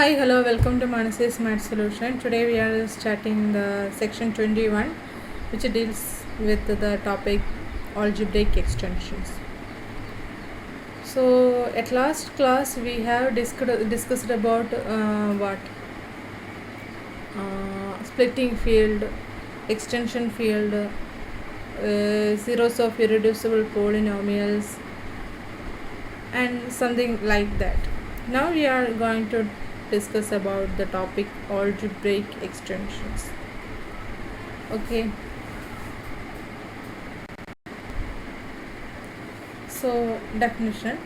Hi, hello, welcome to Manasi's Math Solution. Today we are starting the section 21, which deals with the topic algebraic extensions. So at last class we have discussed about splitting field, extension field, zeros of irreducible polynomials and something like that. Now we are going to discuss about the topic algebraic extensions. Okay, so definition: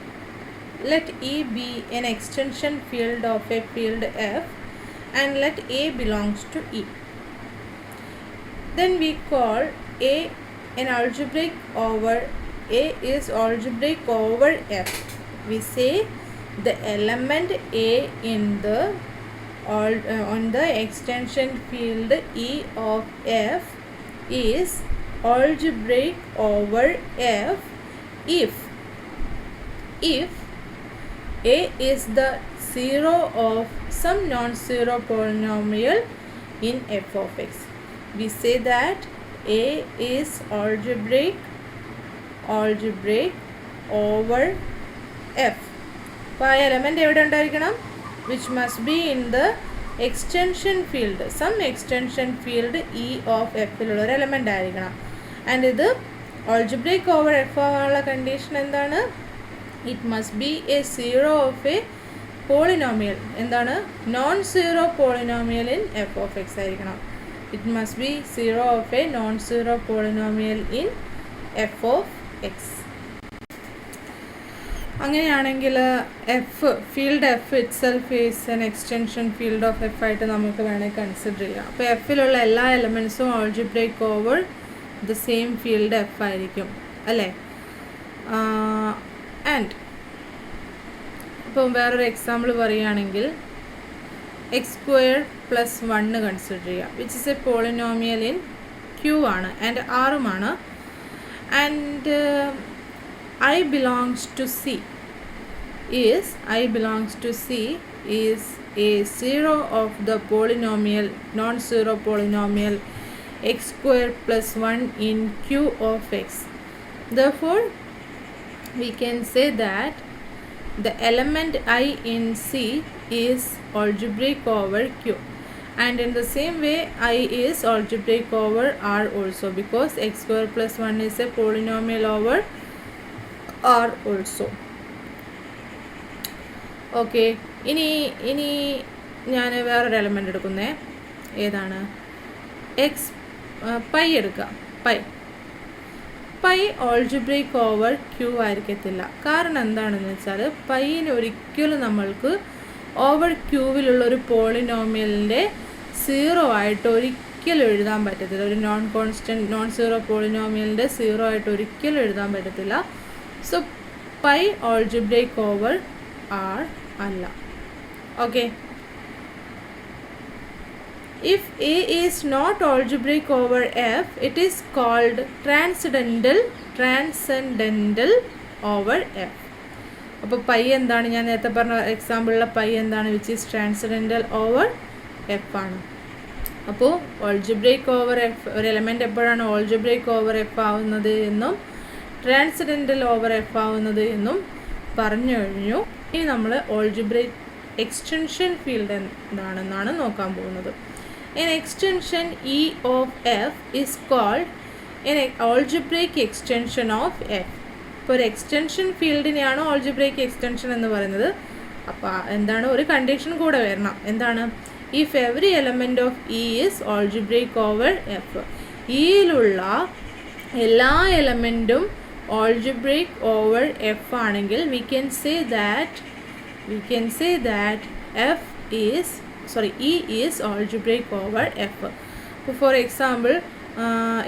let E be an extension field of a field F and let A belongs to E. Then we call A an algebraic over A is algebraic over F. We say the element A in the on the extension field E of F is algebraic over F if A is the zero of some non-zero polynomial in f of x. We say that A is algebraic over F. അപ്പോൾ ആ element എവിടെ ഉണ്ടായിരിക്കണം? Which must be in the extension field, some extension field E of എഫിലുള്ള ഒരു element ആയിരിക്കണം. And ഇത് algebraic over F ആവാനുള്ള condition എന്താണ്? It must be a zero of a polynomial. എന്താണ്? Non zero polynomial in F of X ആയിരിക്കണം. It must be zero of a non zero polynomial in F of X. അങ്ങനെയാണെങ്കിൽ F field F itself is an extension field of F ആയിട്ട് നമുക്ക് വേണമെങ്കിൽ consider ചെയ്യാം. അപ്പോൾ എഫിലുള്ള എല്ലാ എലമെൻറ്റ്സും algebraic over the same field F ആയിരിക്കും അല്ലേ? ആൻഡ് ഇപ്പം വേറൊരു എക്സാമ്പിൾ പറയുകയാണെങ്കിൽ എക്സ് സ്ക്വയർ പ്ലസ് 1 കൺസിഡർ ചെയ്യാം, which is a polynomial in Q ആണ് ആൻഡ് ആറുമാണ്. And I belongs to C is a zero of the polynomial, non-zero polynomial x square plus 1 in Q of x. Therefore, we can say that the element I in C is algebraic over Q. And in the same way, I is algebraic over R also, because x square plus 1 is a polynomial over R also. Okay, ഇനി ഞാൻ വേറൊരു element എടുക്കുന്നേ. ഏതാണ്? X pi എടുക്കാം. Pi algebraic over Q ആയിരിക്കത്തില്ല. കാരണം എന്താണെന്ന് വെച്ചാൽ പൈന് ഒരിക്കലും നമ്മൾക്ക് ഓവർ ക്യൂവിലുള്ളൊരു പോളിനോമിയലിൻ്റെ സീറോ ആയിട്ട് ഒരിക്കലും എഴുതാൻ പറ്റത്തില്ല. ഒരു നോൺ സീറോ പോളിനോമിയലിൻ്റെ സീറോ ആയിട്ട് ഒരിക്കലും എഴുതാൻ പറ്റത്തില്ല. So pi algebraic over R അല്ല. Okay, if A is not algebraic over F, it is called transcendental over F. അപ്പോൾ പൈ എന്താണ്? ഞാൻ നേരത്തെ പറഞ്ഞ എക്സാമ്പിളിലെ പൈ എന്താണ്? Which is transcendental over F ആണ്. അപ്പോൾ ഓൾജിബ്രേക്ക് ഓവർ എഫ് ഒരു എലമെൻ്റ് എപ്പോഴാണ് ഓൾജിബ്രേക്ക് ഓവർ എഫ് ആവുന്നത് എന്നും ട്രാൻസെൻഡൻ്റൽ ഓവർ എഫ് ആവുന്നത് എന്നും പറഞ്ഞു കഴിഞ്ഞു. ഇനി നമ്മൾ ഓൾജിബ്രേക്ക് എക്സ്റ്റൻഷൻ ഫീൽഡ് എന്താണെന്നാണ് നോക്കാൻ പോകുന്നത്. An extension E of F is called an algebraic extension of F. ഇപ്പോൾ ഒരു എക്സ്റ്റൻഷൻ ഫീൽഡിനെയാണ് ഓൾജിബ്രേക്ക് എക്സ്റ്റൻഷൻ എന്ന് പറയുന്നത്. അപ്പോൾ എന്താണ്? ഒരു കണ്ടീഷൻ കൂടെ വരണം. എന്താണ്? If every element of E is algebraic over F. ഇയിലുള്ള എല്ലാ എലമെൻറ്റും algebraic over f ആണെങ്കിൽ we can say that E is algebraic over f. For example,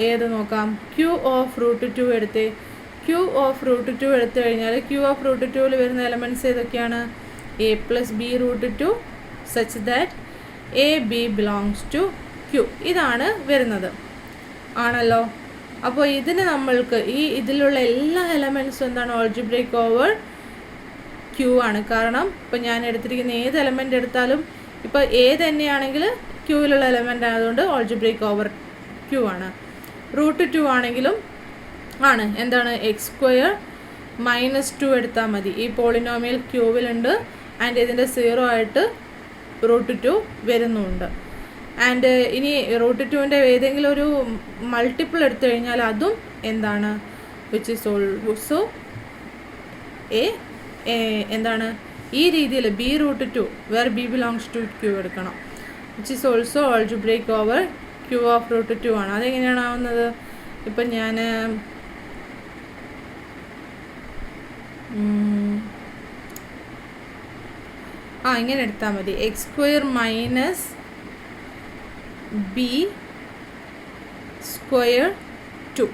ഏത് നോക്കാം? Q of root 2 എടുത്ത് Q of root 2 എടുത്തു കഴിഞ്ഞാൽ Q of root 2ൽ വരുന്ന എലമെൻറ്റ്സ് ഏതൊക്കെയാണ്? a plus b root 2 such that a b belongs to Q. ഇതാണ് വരുന്നത് ആണല്ലോ. അപ്പോൾ ഇതിന് നമ്മൾക്ക് ഇതിലുള്ള എല്ലാ എലമെൻറ്റ്സും എന്താണ്? ഓൾജിബ്രേക്ക് ഓവർ ക്യൂ ആണ്. കാരണം ഇപ്പോൾ ഞാൻ എടുത്തിരിക്കുന്ന ഏത് എലമെൻ്റ് എടുത്താലും ഇപ്പോൾ എ തന്നെയാണെങ്കിൽ ക്യൂവിലുള്ള എലമെൻ്റ് ആയതുകൊണ്ട് ഓൾജിബ്രേക്ക് ഓവർ ക്യൂ ആണ്. √2 ആണെങ്കിലും ആണ് എന്താണ് x² -2 എടുത്താൽ മതി. ഈ പോളിനോമിയൽ ക്യൂവിലുണ്ട് ആൻഡ് ഇതിൻ്റെ 0 ആയിട്ട് √2 വരുന്നുണ്ട്. ആൻഡ് ഇനി √2ൻ്റെ ഏതെങ്കിലും ഒരു മൾട്ടിപ്പിൾ എടുത്തു കഴിഞ്ഞാൽ അതും എന്താണ് വിച്ച് ഈസ് ഓൾസോ എന്താണ് ഈ രീതിയിൽ b√2 where b belongs to q എടുക്കണം. Which is also algebraic over q of √2 ആണ്. അതെങ്ങനെയാണ് ആവുന്നത്? ഇപ്പം ഞാൻ ഇങ്ങനെ എടുത്താൽ മതി. x² - b²2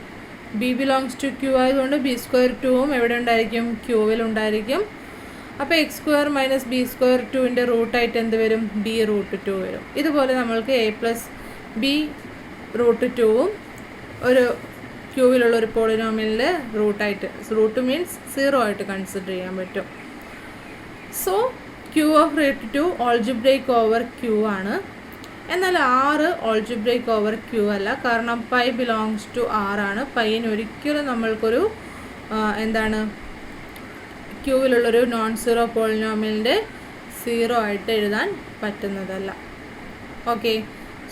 b belongs to q ആയതുകൊണ്ട് b²2ഉം എവിടെ ഉണ്ടായിരിക്കും? ക്യൂവിലുണ്ടായിരിക്കും. അപ്പോൾ x² - b²2ൻ്റെ റൂട്ടായിട്ട് എന്ത് വരും? b√2 വരും. ഇതുപോലെ നമ്മൾക്ക് a + b√2ഉം ഒരു ക്യൂവിലുള്ള ഒരു പോളിനോമിയലിൻ്റെ റൂട്ടായിട്ട്, റൂട്ട് മീൻസ് 0 ആയിട്ട് കൺസിഡർ ചെയ്യാൻ പറ്റും. So q of √2 algebraic over q ആണ്. എന്നാൽ r ഓൾജിബ്രേക്ക് ഓവർ q അല്ല, കാരണം പൈ ബിലോങ്സ് ടു r ആണ്. പൈന് ഒരിക്കലും നമ്മൾക്കൊരു എന്താണ് ക്യൂവിലുള്ളൊരു നോൺ സീറോ പോളിനോമിയലിൻ്റെ 0 ആയിട്ട് എഴുതാൻ പറ്റുന്നതല്ല. Okay,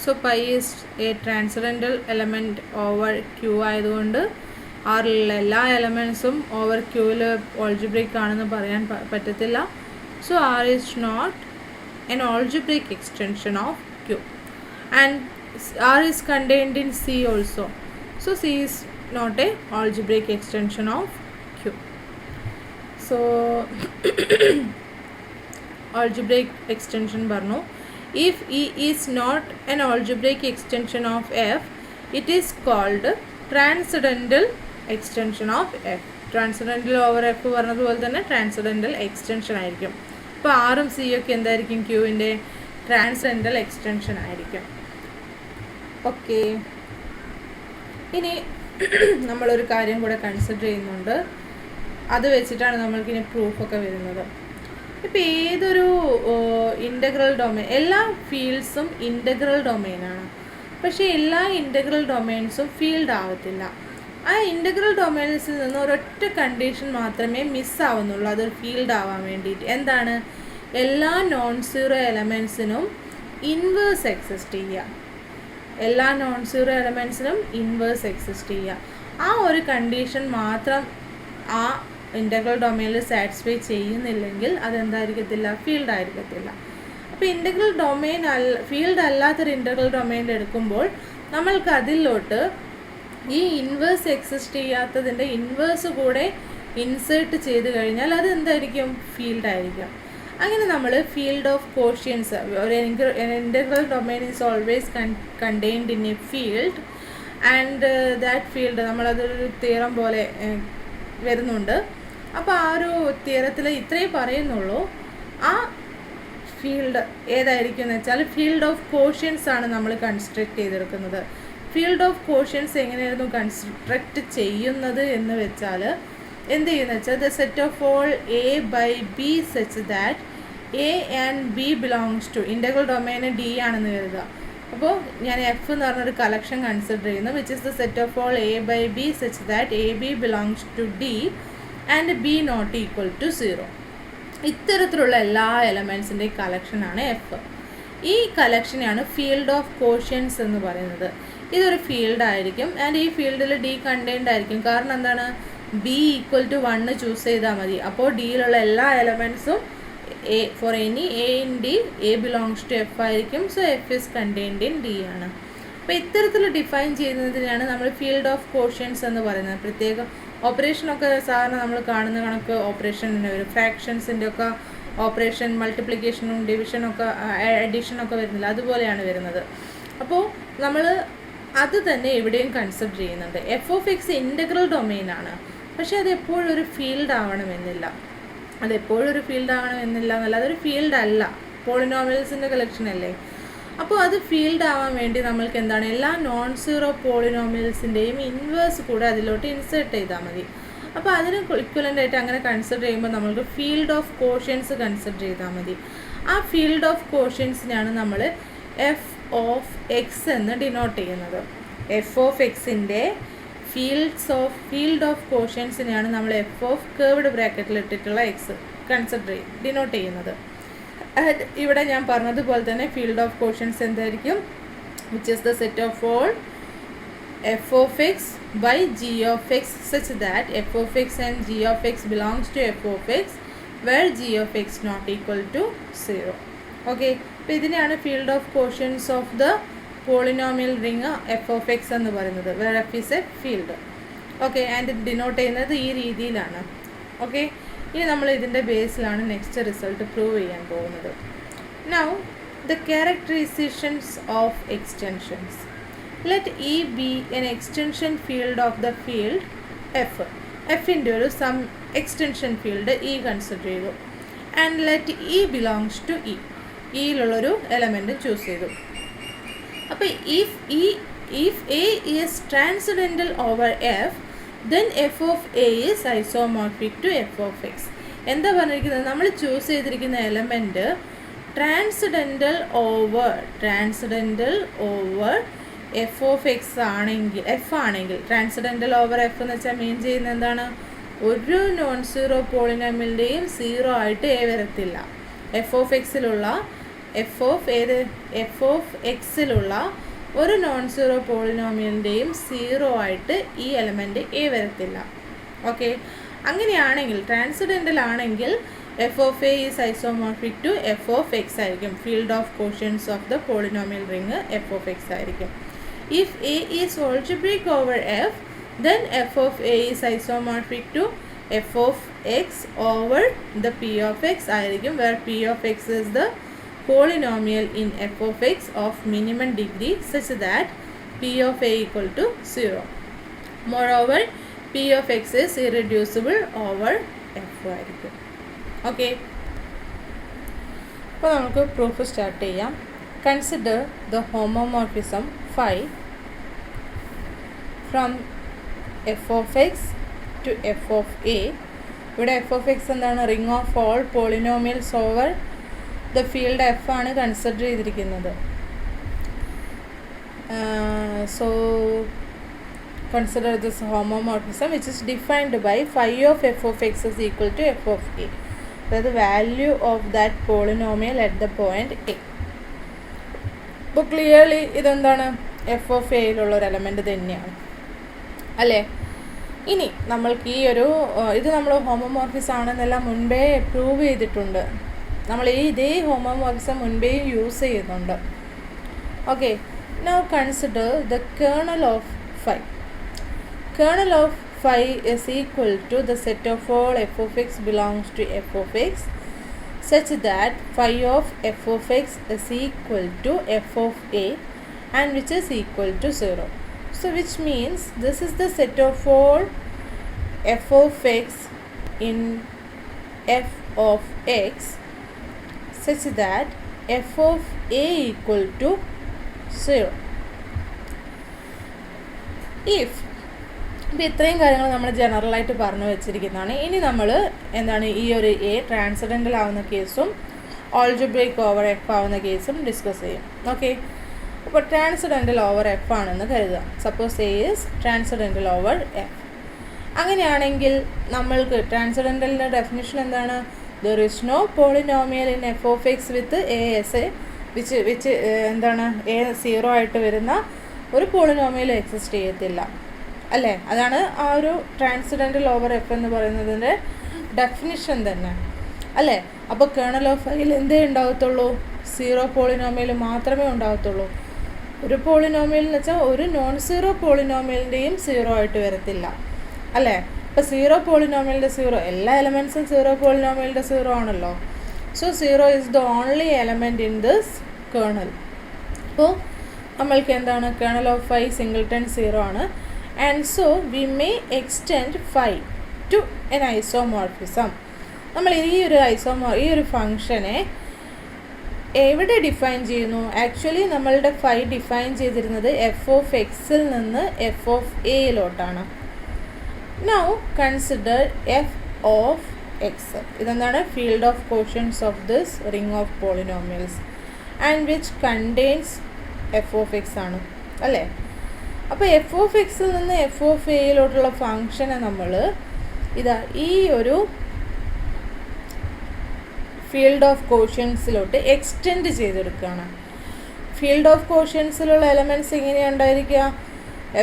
so pi is a transcendental element over Q ആയതുകൊണ്ട് ആറിലുള്ള എല്ലാ എലമെൻസും ഓവർ ക്യൂവിൽ ഓൾജിബ്രേക്ക് ആണെന്ന് പറയാൻ പറ്റത്തില്ല. So R is not an algebraic extension of Q, and R is contained in C also. So C is not a algebraic extension of Q. So algebraic extension barno, if E is not an algebraic extension of F, it is called transcendental extension of F. Transcendental over F പറഞ്ഞതുപോലെ തന്നെ transcendental extension ആയിരിക്കും. അപ്പോൾ ആറും സിയും ഒക്കെ എന്തായിരിക്കും? ക്യൂവിൻ്റെ ട്രാൻസെൻഡൽ extension ആയിരിക്കും. Okay, ഇനി നമ്മളൊരു കാര്യം കൂടെ കൺസിഡർ ചെയ്യുന്നുണ്ട്. അത് വെച്ചിട്ടാണ് നമ്മൾക്കിനി പ്രൂഫൊക്കെ വരുന്നത്. ഇപ്പോൾ ഏതൊരു ഇൻ്റഗ്രൽ ഡൊമെയിൻ, എല്ലാ ഫീൽഡ്സും ഇൻ്റഗ്രൽ ഡൊമെയിനാണ്. പക്ഷേ എല്ലാ ഇൻ്റഗ്രൽ ഡൊമെയിൻസും ഫീൽഡ് ആവത്തില്ല. ആ ഇൻ്റഗ്രൽ ഡൊമൈൻസിൽ നിന്ന് ഒരൊറ്റ കണ്ടീഷൻ മാത്രമേ മിസ്സാവുന്നുള്ളൂ അതൊരു ഫീൽഡ് ആവാൻ വേണ്ടിയിട്ട്. എന്താണ്? എല്ലാ നോൺ സീറോ എലമെൻസിനും ഇൻവേഴ്സ് എക്സിസ്റ്റ് ചെയ്യുക. എല്ലാ നോൺ സീറോ എലമെൻസിനും ഇൻവേഴ്സ് എക്സിസ്റ്റ് ചെയ്യുക. ആ ഒരു കണ്ടീഷൻ മാത്രം ആ ഇൻ്റഗ്രൽ ഡൊമൈനിൽ സാറ്റിസ്ഫൈ ചെയ്യുന്നില്ലെങ്കിൽ അതെന്തായിരിക്കത്തില്ല? ഫീൽഡ് ആയിരിക്കത്തില്ല. അപ്പോൾ ഇൻ്റഗ്രൽ ഡൊമൈൻ ഫീൽഡ് അല്ലാത്തൊരു ഇൻ്റഗ്രൽ ഡൊമൈൻ എടുക്കുമ്പോൾ നമ്മൾക്ക് അതിലോട്ട് ഈ ഇൻവേഴ്സ് എക്സിസ്റ്റ് ചെയ്യാത്തതിൻ്റെ ഇൻവേഴ്സ് കൂടെ ഇൻസേർട്ട് ചെയ്ത് കഴിഞ്ഞാൽ അത് എന്തായിരിക്കും? ഫീൽഡായിരിക്കും. അങ്ങനെ നമ്മൾ ഫീൽഡ് ഓഫ് കോഷ്യൻസ്, ഒരു integral domain is always contained in a field and that field നമ്മളതൊരു തിയറം പോലെ വരുന്നുണ്ട്. അപ്പോൾ ആ ഒരു തിയറത്തിൽ ഇത്രയും പറയുന്നുള്ളൂ. ആ ഫീൽഡ് ഏതായിരിക്കും എന്ന് വെച്ചാൽ ഫീൽഡ് ഓഫ് കോഷ്യൻസ് ആണ് നമ്മൾ കൺസ്ട്രക്ട് ചെയ്തെടുക്കുന്നത്. ഫീൽഡ് ഓഫ് കോഷ്യൻസ് എങ്ങനെയായിരുന്നു കൺസ്ട്രക്റ്റ് ചെയ്യുന്നത് എന്ന് വെച്ചാൽ എന്ത് ചെയ്യുന്നത് വെച്ചാൽ the set of all A by B such that A and B belongs to, integral domain D ആണെന്ന് കരുതുക. അപ്പോൾ ഞാൻ എഫ് എന്ന് പറഞ്ഞൊരു കളക്ഷൻ കൺസിഡർ ചെയ്യുന്നു which is the set of all A by B such that A B belongs to D and B not equal to 0. ഇത്തരത്തിലുള്ള എല്ലാ എലമെൻസിൻ്റെയും കളക്ഷനാണ് എഫ്. ഈ കളക്ഷനെയാണ് ഫീൽഡ് ഓഫ് കോഷ്യൻസ് എന്ന് പറയുന്നത്. ഇതൊരു ഫീൽഡായിരിക്കും ആൻഡ് ഈ ഫീൽഡിൽ ഡി കണ്ടെയ്ൻഡ് ആയിരിക്കും. കാരണം എന്താണ്? ബി ഈക്വൽ ടു 1 ചൂസ് ചെയ്താൽ മതി. അപ്പോൾ ഡിയിലുള്ള എല്ലാ എലമെൻസും a for any a in D a belongs to F ആയിരിക്കും. So F is contained in D ആണ്. അപ്പോൾ ഇത്തരത്തിൽ ഡിഫൈൻ ചെയ്യുന്നതിനാണ് നമ്മൾ ഫീൽഡ് ഓഫ് കോഷ്യൻസ് എന്ന് പറയുന്നത്. പ്രത്യേക ഓപ്പറേഷനൊക്കെ സാധാരണ നമ്മൾ കാണുന്ന കണക്ക് ഓപ്പറേഷൻ വരും. ഫ്രാക്ഷൻസിൻ്റെ ഒക്കെ ഓപ്പറേഷൻ, മൾട്ടിപ്ലിക്കേഷനും ഡിവിഷനൊക്കെ അഡീഷനൊക്കെ വരുന്നില്ല, അതുപോലെയാണ് വരുന്നത്. അപ്പോൾ നമ്മൾ അത് തന്നെ ഇവിടെയും കൺസിഡർ ചെയ്യുന്നുണ്ട്. എഫ് ഓഫ് എക്സ് ഇൻ്റഗ്രൽ ഡൊമൈനാണ്, പക്ഷേ അത് എപ്പോഴും ഒരു ഫീൽഡ് ആവണമെന്നില്ല. അതെപ്പോഴും ഒരു ഫീൽഡ് ആവണമെന്നില്ല എന്നല്ല, അതൊരു ഫീൽഡ് അല്ല, പോളിനോമിയൽസിൻ്റെ കളക്ഷൻ അല്ലേ. അപ്പോൾ അത് ഫീൽഡ് ആവാൻ വേണ്ടി നമ്മൾക്ക് എന്താണ്? എല്ലാ നോൺ സീറോ പോളിനോമിയൽസിൻ്റെയും ഇൻവേഴ്സ് കൂടെ അതിലോട്ട് ഇൻസേർട്ട് ചെയ്താൽ മതി. അപ്പോൾ അതിന് ഇക്വലൻ്റ് ആയിട്ട് അങ്ങനെ കൺസിഡർ ചെയ്യുമ്പോൾ നമ്മൾക്ക് ഫീൽഡ് ഓഫ് കോഷ്യൻസ് കൺസിഡർ ചെയ്താൽ മതി. ആ ഫീൽഡ് ഓഫ് കോഷ്യൻസിനാണ് നമ്മൾ എഫ് ഓഫ് എക്സ് എന്ന് ഡിനോട്ട് ചെയ്യുന്നത്. എഫ് ഓഫ് എക്സിൻ്റെ ഫീൽഡ് ഓഫ് കോഷ്യൻസിനെയാണ് നമ്മൾ എഫ് ഓഫ് കേർവ്ഡ് ബ്രാക്കറ്റിൽ ഇട്ടിട്ടുള്ള എക്സ് ഡിനോട്ട് ചെയ്യുന്നത്. ഇവിടെ ഞാൻ പറഞ്ഞതുപോലെ തന്നെ ഫീൽഡ് ഓഫ് കോഷ്യൻസ് എന്തായിരിക്കും? Which is the set of all f of x by g of x such that f of x and g of x belongs to f of x where g of x not equal to 0. Okay, അപ്പോൾ ഇതിനെയാണ് field of quotients of the polynomial ring F of X എന്ന് പറയുന്നത്, where F is a field. Okay, and ഇത് denote ചെയ്യുന്നത് ഈ രീതിയിലാണ്. Okay, ഇനി നമ്മൾ ഇതിൻ്റെ ബേസിലാണ് നെക്സ്റ്റ് റിസൾട്ട് പ്രൂവ് ചെയ്യാൻ പോകുന്നത്. Now the characterizations of extensions. Let E be an extension field of the field F. Fൻ്റെ ഒരു some extension field E consider ചെയ്തു. And let E belongs to E. ഇയിലുള്ളൊരു എലമെൻറ്റ് ചൂസ് ചെയ്തു. അപ്പോൾ if A is transcendental over F, then F of A is isomorphic to F of X. എന്താ പറഞ്ഞിരിക്കുന്നത്? നമ്മൾ choose ചെയ്തിരിക്കുന്ന element transcendental over F of x ആണെങ്കിൽ, F ആണെങ്കിൽ, transcendental over F എന്ന് വെച്ചാൽ മീൻ ചെയ്യുന്നത് എന്താണ്? ഒരു നോൺ സീറോ പോളിനോമിയലിൻ്റെയും സീറോ ആയിട്ട് എ വരത്തില്ല. എഫ് ഓഫ് എക്സിലുള്ള എഫ് ഓഫ് എക്സിലുള്ള ഒരു നോൺ സീറോ പോളിനോമിയലിൻ്റെയും സീറോ ആയിട്ട് ഈ എലമെൻറ്റ് എ വരത്തില്ല. ഓക്കെ, അങ്ങനെയാണെങ്കിൽ ട്രാൻസെൻഡൻ്റൽ ആണെങ്കിൽ F of a is isomorphic to F of x ആയിരിക്കും. Field of quotients of the polynomial ring F of x ആയിരിക്കും. If A is algebraic over F, then F of A is isomorphic to F of X over the P of X ആയിരിക്കും, where P of X is the polynomial in F of X of minimum degree such that P of A equal to 0. Moreover, P of X is irreducible over F ആയിരിക്കും. Okay, അപ്പോൾ നമുക്ക് proof start ചെയ്യാം. Consider the homomorphism phi from f of x to f of a. ഇവിടെ f of x എന്താണ്? Ring of all polynomials over the field f ആണ് consider ചെയ്തിരിക്കുന്നത്. So consider this homomorphism which is defined by phi of f of x is equal to f of a. അതായത് value of that polynomial at the point a. അപ്പോൾ clearly ഇതെന്താണ്? F of എയിലുള്ള ഒരു element തന്നെയാണ്, അല്ലേ? ഇനി നമ്മൾക്ക് ഇത് നമ്മൾ ഹോമോമോർഫിസം ആണെന്നെല്ലാം മുൻപേ പ്രൂവ് ചെയ്തിട്ടുണ്ട്. നമ്മൾ ഇതേ ഹോമോമോർഫിസം മുൻപേയും യൂസ് ചെയ്യുന്നുണ്ട്. Okay, now consider the kernel of phi. Kernel of phi is equal to the set of all F of X belongs to F of X such that phi of f of x is equal to f of a and which is equal to 0. So which means this is the set of all f of x in f of x such that f of a equal to 0. If ഇപ്പോൾ ഇത്രയും കാര്യങ്ങൾ നമ്മൾ ജനറലായിട്ട് പറഞ്ഞു വെച്ചിരിക്കുന്നതാണ്. ഇനി നമ്മൾ എന്താണ് ഈ ഒരു എ ട്രാൻസെൻഡൻ്റൽ ആവുന്ന കേസും ഓൾജിബ്രൈക് ഓവർ എഫ് ആവുന്ന കേസും ഡിസ്കസ് ചെയ്യും. ഓക്കെ, അപ്പോൾ ട്രാൻസെൻഡൻ്റൽ ഓവർ എഫ് ആണെന്ന് കരുതുക. Suppose a is transcendental over f. അങ്ങനെയാണെങ്കിൽ നമ്മൾക്ക് ട്രാൻസെൻഡൻ്റലിൻ്റെ ഡെഫിനിഷൻ എന്താണ്? There is no polynomial in F of x with a as a which എന്താണ്? എ സീറോ ആയിട്ട് വരുന്ന ഒരു പോളിനോമിയൽ എക്സിസ്റ്റ് ചെയ്യത്തില്ല, അല്ലേ? അതാണ് ആ ഒരു ട്രാൻസെൻഡൻ്റൽ ഓവർ എഫ് എന്ന് പറയുന്നതിൻ്റെ ഡെഫിനിഷൻ തന്നെ, അല്ലേ? അപ്പോൾ കേർണൽ ഓഫ് ഫൈയിൽ എന്തേ ഉണ്ടാകത്തുള്ളൂ? സീറോ പോളിനോമിയൽ മാത്രമേ ഉണ്ടാകത്തുള്ളൂ. ഒരു പോളിനോമിയൽ എന്ന് വെച്ചാൽ ഒരു നോൺ സീറോ പോളിനോമിയലിൻ്റെയും സീറോ ആയിട്ട് വരത്തില്ല, അല്ലേ? ഇപ്പോൾ സീറോ പോളിനോമിയലിൻ്റെ സീറോ, എല്ലാ എലമെൻറ്റ്സും സീറോ പോളിനോമിയലിൻ്റെ സീറോ ആണല്ലോ. So zero is the only element in this kernel. അപ്പോൾ നമ്മൾക്ക് എന്താണ്? Kernel of phi singleton zero ആണ്. And so we may extend phi to an isomorphism. നമ്മൾ ഈ ഒരു ഫംഗ്ഷനെ എവിടെ ഡിഫൈൻ ചെയ്യുന്നു? ആക്ച്വലി നമ്മളുടെ ഫൈ ഡിഫൈൻ ചെയ്തിരുന്നത് എഫ് ഓഫ് എക്സിൽ നിന്ന് എഫ് ഓഫ് എയിലോട്ടാണ്. Now consider F of x. ഇതെന്താണ്? Field of quotients of this ring of polynomials and which contains F of x ആണ് അല്ലേ. അപ്പോൾ എഫ് ഓഫ് എക്സിൽ നിന്ന് എഫ് ഓഫ് എയിലോട്ടുള്ള ഫങ്ഷനെ നമ്മൾ ഇതാ ഈ ഒരു ഫീൽഡ് ഓഫ് കോഷ്യൻസിലോട്ട് എക്സ്റ്റെൻഡ് ചെയ്തെടുക്കുകയാണ്. ഫീൽഡ് ഓഫ് കോഷ്യൻസിലുള്ള എലമെൻറ്റ്സ് എങ്ങനെയാണ് ഉണ്ടായിരിക്കുക?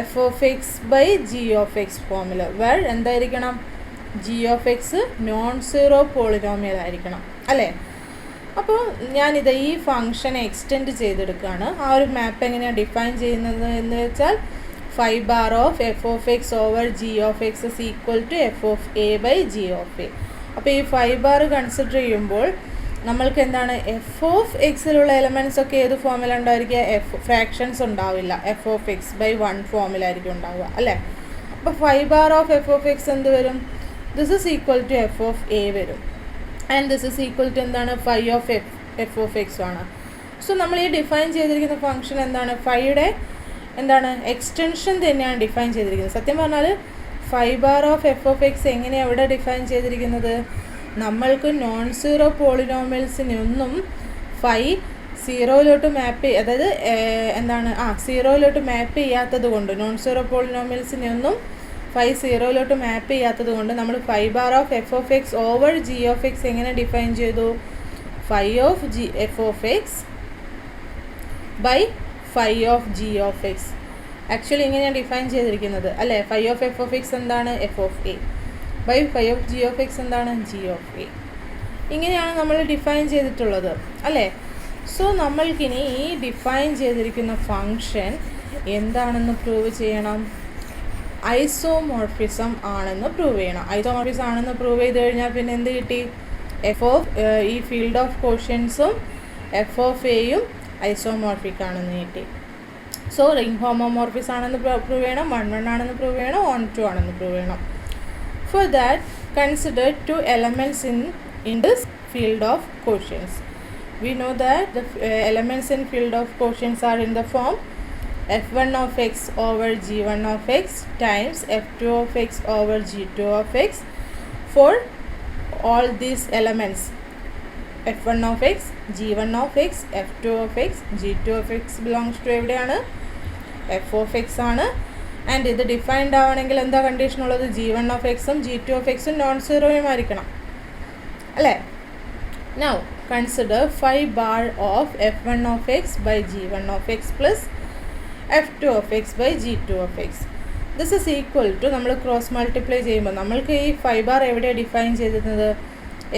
F of x by G of x ഫോമിൽ വേർ എന്തായിരിക്കണം? G of x non zero polynomial ആയിരിക്കണം അല്ലേ. അപ്പോൾ ഞാനിത് ഈ ഫങ്ഷനെ എക്സ്റ്റെൻഡ് ചെയ്തെടുക്കുകയാണ്. ആ ഒരു മാപ്പ് എങ്ങനെയാണ് ഡിഫൈൻ ചെയ്യുന്നത് എന്ന് വെച്ചാൽ 5 bar of F of x over G of x is equal to F of a by G of a. അപ്പോൾ ഈ 5 bar കൺസിഡർ ചെയ്യുമ്പോൾ നമ്മൾക്ക് എന്താണ്? എഫ് ഓഫ് എക്സിലുള്ള എലമെൻറ്റ്സ് ഒക്കെ ഏത് ഫോമിലുണ്ടായിരിക്കുക? ഫ്രാക്ഷൻസ് ഉണ്ടാവില്ല, എഫ് ഓഫ് എക്സ് ബൈ 1 ഫോമിലായിരിക്കും ഉണ്ടാവുക അല്ലേ. അപ്പോൾ 5 bar of F of x എന്ത് വരും? This is equal to F of a വരും. And this is equal to എന്താണ്? 5 ഓഫ് എഫ് ഓഫ് എക്സ് ആണ്. സോ നമ്മൾ ഈ ഡിഫൈൻ ചെയ്തിരിക്കുന്ന ഫംഗ്ഷൻ എന്താണ്? 5യുടെ എന്താണ്? എക്സ്റ്റൻഷൻ തന്നെയാണ് ഡിഫൈൻ ചെയ്തിരിക്കുന്നത്. സത്യം പറഞ്ഞാൽ 5 bar of F of X എങ്ങനെയാണ് അവിടെ ഡിഫൈൻ ചെയ്തിരിക്കുന്നത്? നമ്മൾക്ക് നോൺ സീറോ പോളിനോമിയൽസിനൊന്നും 5 സീറോയിലോട്ട് മാപ്പ് അതായത് എന്താണ് 0യിലോട്ട് മാപ്പ് ചെയ്യാത്തത് കൊണ്ട്, നോൺ സീറോ പോളിനോമിയൽസിനൊന്നും 5 സീറോയിലോട്ട് മാപ്പ് ചെയ്യാത്തത് കൊണ്ട് നമ്മൾ 5 bar of F of x over G of x എങ്ങനെ ഡിഫൈൻ ചെയ്തു? 5 of G F of x by 5 of G of x. Actually ഇങ്ങനെയാണ് ഡിഫൈൻ ചെയ്തിരിക്കുന്നത് അല്ലേ. 5 ഓഫ് എഫ് ഓഫ് എക്സ് എന്താണ്? F of a by 5 of G of x എന്താണ്? G of a. ഇങ്ങനെയാണ് നമ്മൾ define ചെയ്തിട്ടുള്ളത് അല്ലേ. സോ നമ്മൾക്കിനി ഈ ഡിഫൈൻ ചെയ്തിരിക്കുന്ന ഫങ്ഷൻ എന്താണെന്ന് പ്രൂവ് ചെയ്യണം? ഐസോമോർഫിസം ആണെന്ന് പ്രൂവ് ചെയ്യണം. ഐസോമോർഫിസം ആണെന്ന് പ്രൂവ് ചെയ്ത് കഴിഞ്ഞാൽ പിന്നെ എന്ത് കിട്ടി? എഫ് ഓഫ് ഈ ഫീൽഡ് ഓഫ് കോഷ്യൻസും എഫ് ഓഫ് എയും ഐസോമോർഫിക് ആണെന്ന് കിട്ടി. സോ റിംഗ് ഹോമോമോർഫിസ് ആണെന്ന് പ്രൂവ് ചെയ്യണം, 1 ആണെന്ന് പ്രൂവ് ചെയ്യണം, 1 ആണെന്ന് പ്രൂവ് ചെയ്യണം. For that, consider 2 elements in this field of quotients. We know that the elements in field of quotients are in the form f1 of x over g1 of x times f2 of x over g2 of x. For all these elements, f1 of x, g1 of x, f2 of x, g2 of x belongs to എവിടെയാണ്? f of x ആണ്. And ഇത് defined ആവണമെങ്കിൽ എന്താ condition ഉള്ളത്? g1 of xും g2 of xും non സീറോയും ആയിരിക്കണം അല്ലേ. Now consider 5 bar of f1 of x by g1 of x plus f2 of x by g2 of x. This is equal to നമ്മൾ ക്രോസ് മൾട്ടിപ്ലൈ ചെയ്യുമ്പോൾ നമ്മൾക്ക് ഈ 5 bar എവിടെയാണ് ഡിഫൈൻ ചെയ്തിരുന്നത്?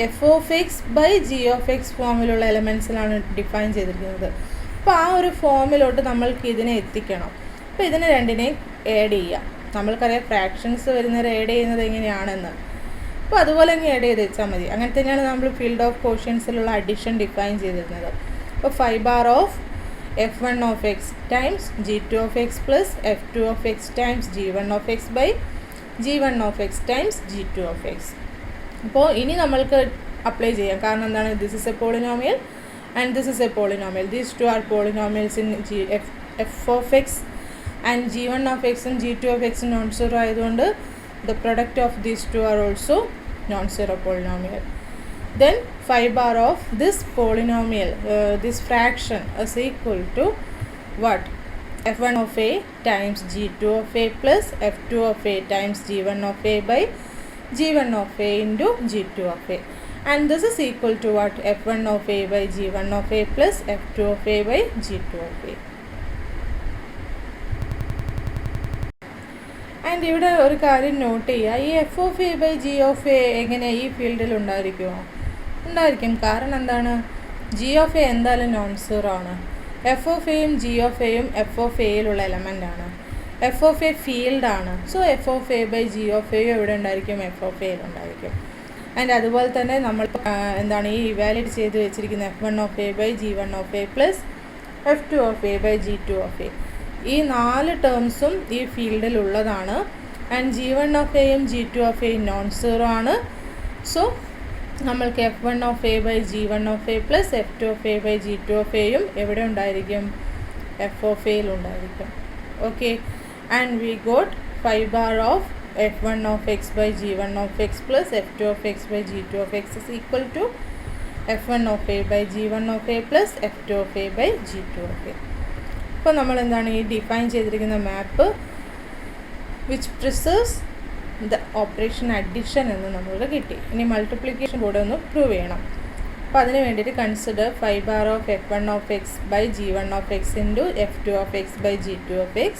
F of x by G of x ഫോമിലുള്ള എലമെൻറ്റ്സിലാണ് define ചെയ്തിരിക്കുന്നത്. അപ്പോൾ ആ ഒരു ഫോമിലോട്ട് നമ്മൾക്ക് ഇതിനെ എത്തിക്കണം. അപ്പോൾ ഇതിനെ രണ്ടിനെയും ആഡ് ചെയ്യാം. നമ്മൾക്കറിയാം ഫ്രാക്ഷൻസ് വരുന്നത് ആഡ് ചെയ്യുന്നത് എങ്ങനെയാണെന്ന്. അപ്പോൾ അതുപോലെ അങ്ങ് ആഡ് ചെയ്ത് വെച്ചാൽ മതി. അങ്ങനെ തന്നെയാണ് നമ്മൾ ഫീൽഡ് ഓഫ് കോഷ്യൻസിലുള്ള അഡിഷൻ ഡിഫൈൻ ചെയ്തിരുന്നത്. അപ്പോൾ 5 bar of f1 of x times g2 of x plus f2 of x times g1 of x by g1 of x times g2 of x. അപ്പോൾ ഇനി നമ്മൾക്ക് അപ്ലൈ ചെയ്യാം. കാരണം എന്താണ്? This is a polynomial and this is a polynomial. These 2 are polynomials in F of x and g1 of x and g2 of x non zero ആയതുകൊണ്ട് the product of these 2 are also non-zero polynomial. Then 5 bar of this polynomial, this fraction is equal to what? f1 of a times g2 of a plus f2 of a times g1 of a by g1 of a into g2 of a. And this is equal to what? f1 of a by g1 of a plus f2 of a by g2 of a. And ഇവിടെ ഒരു കാര്യം note ചെയ്യുക. ഈ f of a by G of a എങ്ങനെ ഈ ഫീൽഡിൽ ഉണ്ടായിരിക്കുമോ? ഉണ്ടായിരിക്കും. കാരണം എന്താണ്? ജി ഓഫ് എ എന്തായാലും നോൺ സീറോ ആണ്. എഫ് ഓഫ് എയും ജി ഓഫ് എയും എഫ് ഓഫ് എയിലുള്ള എലമെൻ്റ് ആണ്. എഫ് ഓഫ് എ ഫീൽഡാണ്. So f of a by G of എയും എവിടെ ഉണ്ടായിരിക്കും? F of എയിലുണ്ടായിരിക്കും. ആൻഡ് അതുപോലെ തന്നെ നമ്മൾ എന്താണ് ഈ ഇവാലുവേറ്റ് ചെയ്ത് വെച്ചിരിക്കുന്ന f1 of a by g1 of a plus f2 of a by g2 of a. ഈ 4 ടേംസും ഈ ഫീൽഡിലുള്ളതാണ്. ആൻഡ് g1 of a യും g2 of a non zero ആണ്. സോ നമ്മൾക്ക് f1 of a by g1 of a plus f2 of a by g2 of a യും എവിടെ ഉണ്ടായിരിക്കും? F of എയിലുണ്ടായിരിക്കും. Okay. And we got 5 bar of f1 of x by g1 of x plus f2 of x by g2 of x is equal to f1 of a by g1 of a plus f2 of a by g2 of a. അപ്പോൾ നമ്മൾ എന്താണ് ഈ define ചെയ്തിരിക്കുന്ന മാപ്പ് which preserves the operation addition എന്ന് നമ്മൾക്ക് കിട്ടി. ഇനി multiplication കൂടെ ഒന്ന് പ്രൂവ് ചെയ്യണം. അപ്പോൾ അതിന് വേണ്ടിയിട്ട് consider 5 bar of f1 of x by g1 of x into f2 of x by g2 of x.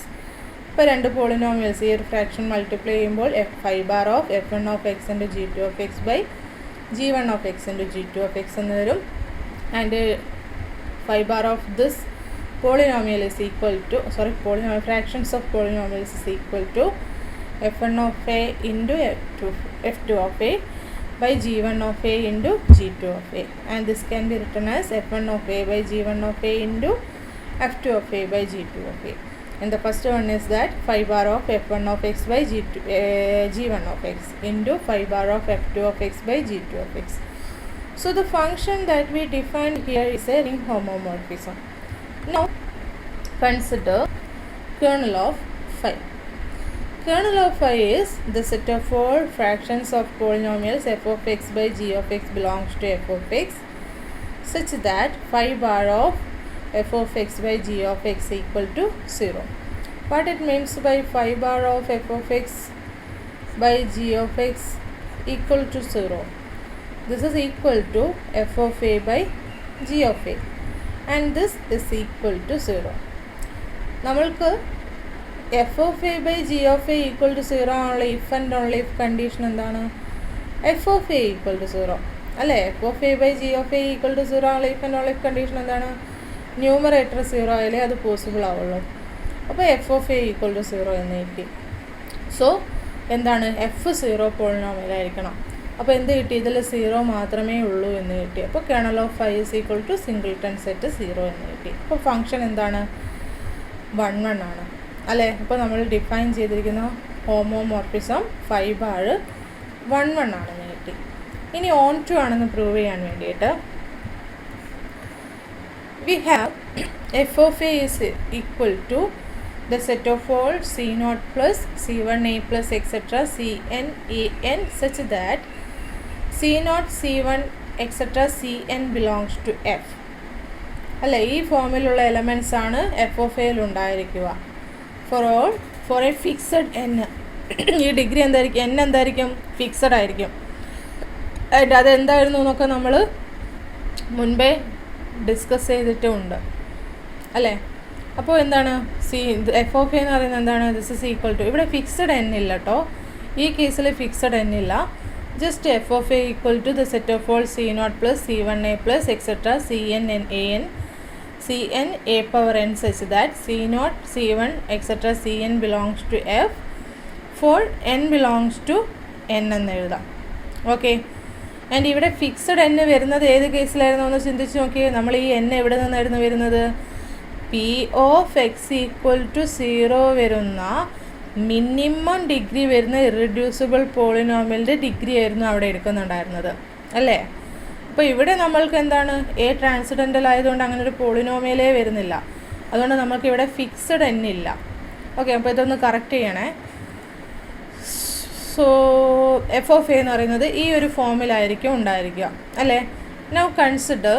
ഇപ്പോൾ രണ്ട് പോളിനോമിയൽസ് ഈ ഒരു ഫ്രാക്ഷൻ മൾട്ടിപ്ലൈ ചെയ്യുമ്പോൾ 5 bar of f1 of x into g2 of x by g1 of x into g2 of x എന്ന് വരും. And 5 bar of this polynomial is equal to, fractions of polynomials is equal to f1 of a into f2 of a by g1 of a into g2 of a, and this can be written as f1 of a by g1 of a into f2 of a by g2 of a. And the first one is that 5 bar of f1 of x by g1 of x into 5 bar of f2 of x by g2 of x. So the function that we defined here is a ring homomorphism. Now consider kernel of phi. Kernel of phi is the set of all fractions of polynomials f of x by g of x belongs to f of x such that 5 bar of f of x by g of x equal to 0. What it means by 5 bar of f of x by g of x equal to 0? This is equal to f of a by g of a, and this is equal to 0. നമ്മൾക്ക് f of a by g of a equal to 0 ആണുള്ള if and only if condition എന്താണ്? f of a equal to 0 അല്ലേ? f of a by g of a equal to 0 ആണുള്ള if and only if condition എന്താണ്? Numerator 0 ആയാലേ അത് possible ആവുള്ളൂ. അപ്പോൾ f of a equal to 0 എന്ന് കിട്ടി. So എന്താണ്? f0 പോളിനോമിയലായിരിക്കണം. അപ്പോൾ എന്ത് കിട്ടി? ഇതിൽ 0 മാത്രമേ ഉള്ളൂ എന്ന് കിട്ടി. അപ്പോൾ kernel of phi is equal to singleton set 0 എന്ന് കിട്ടി. അപ്പോൾ ഫംഗ്ഷൻ എന്താണ്? 1 1 ആണ് അല്ലേ? അപ്പോൾ നമ്മൾ ഡിഫൈൻ ചെയ്തിരിക്കുന്ന ഹോമോമോർഫിസം 5 bar 1 1 ആണെന്ന് കിട്ടി. ഇനി ഓൺ ടു ആണെന്ന് പ്രൂവ് ചെയ്യാൻ വേണ്ടിയിട്ട് we have f of a is equal to the set of all c0 plus c1a plus etc. cn an such that c0 c1 etc. cn belongs to f. അല്ലേ? ഈ ഫോമിലുള്ള elements ആണ് f of എയിൽ ഉണ്ടായിരിക്കുക. For a fixed n. ഈ degree എന്തായിരിക്കും? N എന്തായിരിക്കും? Fixed ആയിരിക്കും. അതെന്തായിരുന്നു എന്നൊക്കെ നമ്മൾ മുൻപേ ഡിസ്കസ് ചെയ്തിട്ടുമുണ്ട് അല്ലേ? അപ്പോൾ എന്താണ് എഫ് ഓഫ് എ എന്ന് പറയുന്നത് എന്താണ്? ദിസ് ഇസ് ഈക്വൽ ടു, ഇവിടെ ഫിക്സഡ് എൻ ഇല്ല കേട്ടോ, ഈ കേസിൽ ഫിക്സഡ് എൻ ഇല്ല. Just f of a equal to the set of all c0 plus c1a plus etcetera cn a power n such that c0 c1 etc. cn belongs to f for n belongs to n എന്ന് എഴുതാം. Okay. And ഇവിടെ fixed n വരുന്നത് ഏത് കേസിലായിരുന്നു എന്ന് ചിന്തിച്ച് നോക്കിയേ. നമ്മൾ ഈ n എവിടെ നിന്നായിരുന്നു വരുന്നത്? p of x equal to 0 വരുന്ന മിനിമം ഡിഗ്രി വരുന്ന ഇറഡ്യൂസിബിൾ പോളിനോമിയലിൻ്റെ ഡിഗ്രി ആയിരുന്നു അവിടെ എടുക്കുന്നുണ്ടായിരുന്നത് അല്ലേ? അപ്പോൾ ഇവിടെ നമ്മൾക്ക് എന്താണ്? എ ട്രാൻസിഡൻ്റൽ ആയതുകൊണ്ട് അങ്ങനെ ഒരു പോളിനോമിയലേ വരുന്നില്ല. അതുകൊണ്ട് നമുക്ക് ഇവിടെ ഫിക്സഡ് n ഇല്ല. ഓക്കെ. അപ്പോൾ ഇതൊന്ന് കറക്റ്റ് ചെയ്യണേ. സോ എഫ് ഓഫ് എ എന്ന് പറയുന്നത് ഈ ഒരു ഫോമിലായിരിക്കും ഉണ്ടായിരിക്കുക അല്ലേ? Now consider.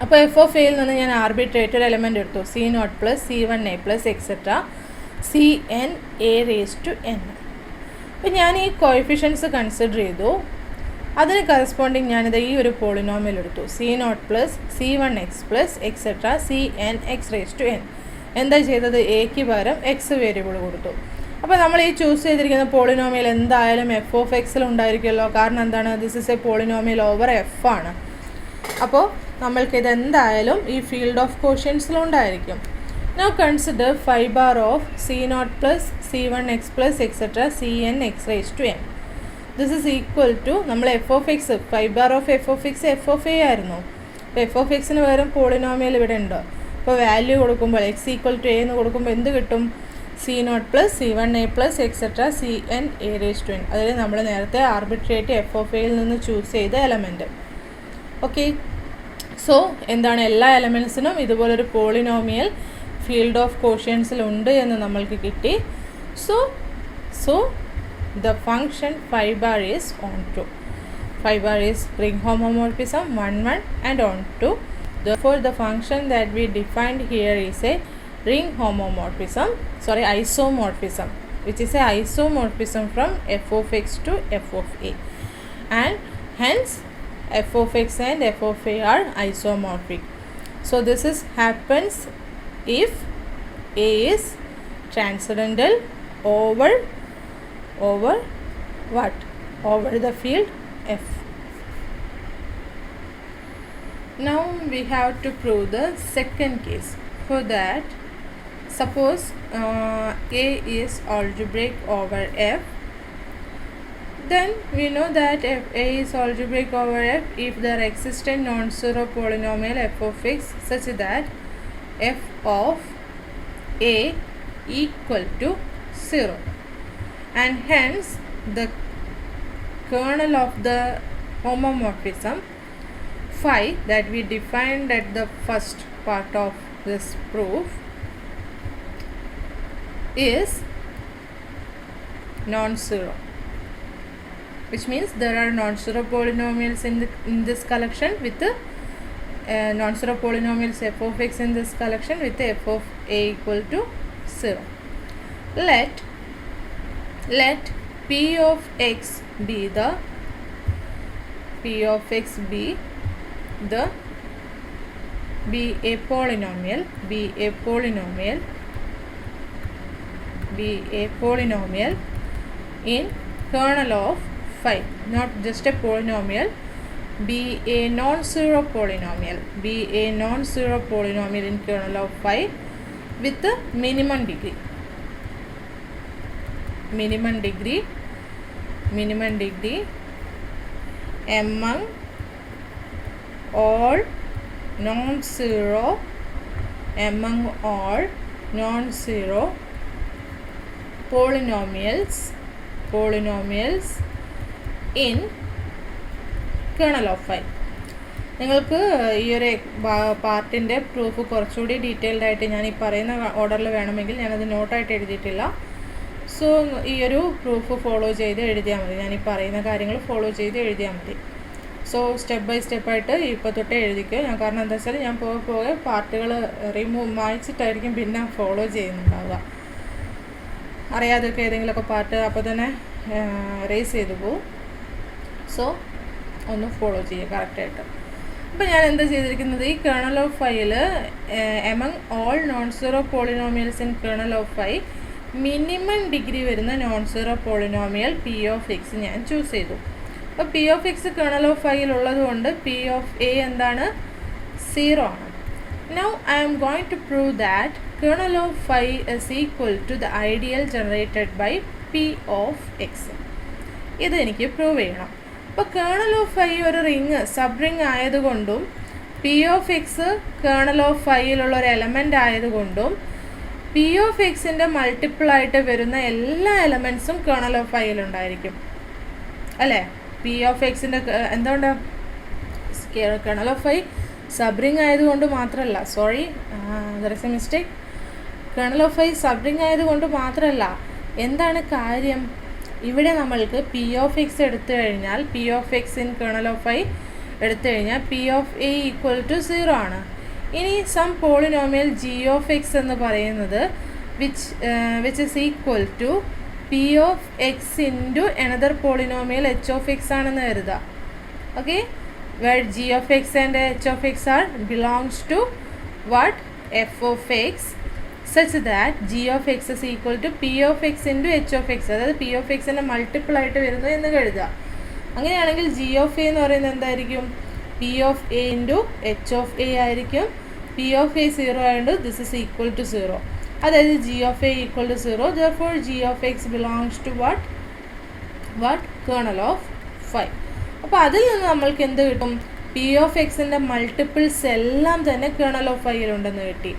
അപ്പോൾ എഫ് ഓഫ് എയിൽ നിന്ന് ഞാൻ ആർബിട്രേറ്റ് ഒരു എലമെൻ്റ് എടുത്തു, c0 plus c1a plus etcetera cn a raised to n. അപ്പോൾ ഞാൻ ഈ കോഎഫിഷ്യൻസ് കൺസിഡർ ചെയ്തു. അതിന് കറസ്പോണ്ടിങ് ഞാനിത് ഈ ഒരു പോളിനോമിയൽ എടുത്തു, c0 plus c1x plus etcetera cn x raised to n. എന്താ ചെയ്തത്? എക്ക് പകരം എക്സ് വേരിയബിൾ കൊടുത്തു. അപ്പോൾ നമ്മൾ ഈ ചൂസ് ചെയ്തിരിക്കുന്ന പോളിനോമിയൽ എന്തായാലും എഫ് ഓഫ് എക്സിൽ ഉണ്ടായിരിക്കുമല്ലോ. കാരണം എന്താണ്? This is a polynomial over F ആണ്. അപ്പോൾ നമ്മൾക്കിത് എന്തായാലും ഈ field of കോഷ്യൻസിലുണ്ടായിരിക്കും. Now consider 5 bar of c0 plus c1x plus etc. cn x raised to n. This is equal to നമ്മൾ f of x 5 bar of f of x f of a ആയിരുന്നു. അപ്പോൾ f of xന് പകരം polynomial ഇവിടെ ഉണ്ട്. അപ്പോൾ value കൊടുക്കുമ്പോൾ x equal to a എന്ന് കൊടുക്കുമ്പോൾ എന്ത് കിട്ടും? c0 plus c1a plus etcetera cn a raised to n. അതായത് നമ്മൾ നേരത്തെ ആർബിട്രേറ്റ് എഫ് ഓഫ് എയിൽ നിന്ന് ചൂസ് ചെയ്ത എലമെൻറ്റ്. ഓക്കെ. സോ എന്താണ്? എല്ലാ എലമെൻറ്റ്സിനും ഇതുപോലൊരു പോളിനോമിയൽ ഫീൽഡ് ഓഫ് കോഷ്യൻസിലുണ്ട് എന്ന് നമ്മൾക്ക് കിട്ടി. So the function phi bar is onto. Phi bar is ring homomorphism 1 1 and onto. Therefore the function that we defined here is a ring homomorphism, isomorphism, which is a isomorphism from f of x to f of a, and hence f of x and f of a are isomorphic. So this happens if a is transcendental over what? Over the field f. Now we have to prove the second case. For that, suppose a is algebraic over f. Then we know that if a is algebraic over f if there exists a non-zero polynomial f of x such that f of a equal to 0, and hence the kernel of the homomorphism phi that we defined at the first part of this proof is non-zero, which means there are non-zero polynomials in this collection with the non-zero polynomials f of x in this collection with f of a equal to 0. Let p of x be a polynomial in kernel of phi, not just a polynomial, be a non-zero polynomial in kernel of phi with the minimum degree among all non-zero polynomials in kernel of phi. നിങ്ങൾക്ക് ഈ ഒരു പാർട്ടിൻ്റെ proof കുറച്ചുകൂടി detailed ആയിട്ട് ഞാൻ ഈ പറയുന്ന ഓർഡറിൽ വേണമെങ്കിൽ ഞാനത് നോട്ടായിട്ട് എഴുതിയിട്ടില്ല. സോ ഈ ഒരു പ്രൂഫ് ഫോളോ ചെയ്ത് എഴുതിയാൽ മതി, ഞാൻ ഈ പറയുന്ന കാര്യങ്ങൾ ഫോളോ ചെയ്ത് എഴുതിയാൽ മതി. സോ സ്റ്റെപ്പ് ബൈ സ്റ്റെപ്പായിട്ട് ഇപ്പോൾ തൊട്ടേ എഴുതിക്കുക. ഞാൻ കാരണം എന്താ വെച്ചാൽ ഞാൻ പോകെ പാർട്ടുകൾ മായ്ച്ചിട്ടായിരിക്കും പിന്നെ ഫോളോ ചെയ്യുന്നുണ്ടാവുക. അറിയാതൊക്കെ ഏതെങ്കിലുമൊക്കെ പാർട്ട് അപ്പോൾ തന്നെ റേസ് ചെയ്തു പോവും. സോ ഒന്ന് ഫോളോ ചെയ്യുക കറക്റ്റായിട്ട്. അപ്പോൾ ഞാൻ എന്താ ചെയ്തിരിക്കുന്നത്, ഈ കേർണൽ ഓഫ് ഫൈയിൽ among all non zero polynomials in kernel of phi minimum degree വരുന്ന non zero polynomial P of x ഞാൻ ചൂസ് ചെയ്തു. അപ്പോൾ P of x kernel of ഫൈയിൽ ഉള്ളതുകൊണ്ട് പി ഓഫ് എ എന്താണ്? 0 ആണ്. Now I am going to prove that kernel of phi is equal to the ideal generated by P of x. ഇത് എനിക്ക് prove ചെയ്യണം. അപ്പോൾ കേർണൽ ഓഫ് ഫൈ ഒരു ring subring ആയതുകൊണ്ടും P of x kernel of ഫൈയിലുള്ള ഒരു element ആയതുകൊണ്ടും P of എക്സിൻ്റെ മൾട്ടിപ്പിളായിട്ട് വരുന്ന എല്ലാ എലമെൻറ്റ്സും കേർണൽ ഓഫ് ഫൈയിലുണ്ടായിരിക്കും അല്ലേ? പി ഓഫ് എക്സിൻ്റെ എന്തുകൊണ്ടാണ് kernel of phi sub ring ആയതുകൊണ്ട് മാത്രമല്ല, there is A mistake. Kernel of phi sub ring ആയതുകൊണ്ട് മാത്രമല്ല, എന്താണ് കാര്യം? ഇവിടെ നമ്മൾക്ക് പി ഓഫ് എക്സ് എടുത്തു കഴിഞ്ഞാൽ p of x in kernel of phi എടുത്തു കഴിഞ്ഞാൽ p of a equal to 0 ആണ്. ഇനി some polynomial g of X എന്ന് പറയുന്നത് which is equal to p of x into another polynomial h of x ആണെന്ന് കരുതുക. Okay, where g of x and h of x are belongs to what? F of X, such that g of x is equal to p of x into h of x. അതായത് p of x ൻ്റെ multiple ആയിട്ട് വരുന്നു എന്ന് കരുതുക. അങ്ങനെയാണെങ്കിൽ g of a എന്ന് പറയുന്നത് എന്തായിരിക്കും? p of a into h of a ആയിരിക്കും. p of a 0 ആയതുകൊണ്ട് this is equal to 0. അതായത് g of a equal to 0. Therefore g of x belongs to what? Kernel of phi. അപ്പോൾ അതിൽ നിന്ന് നമ്മൾക്ക് എന്ത് കിട്ടും? p of x ൻ്റെ മൾട്ടിപ്പിൾസ് എല്ലാം തന്നെ കേർണൽ ഓഫ് ഫൈയിലുണ്ടെന്ന് കിട്ടി.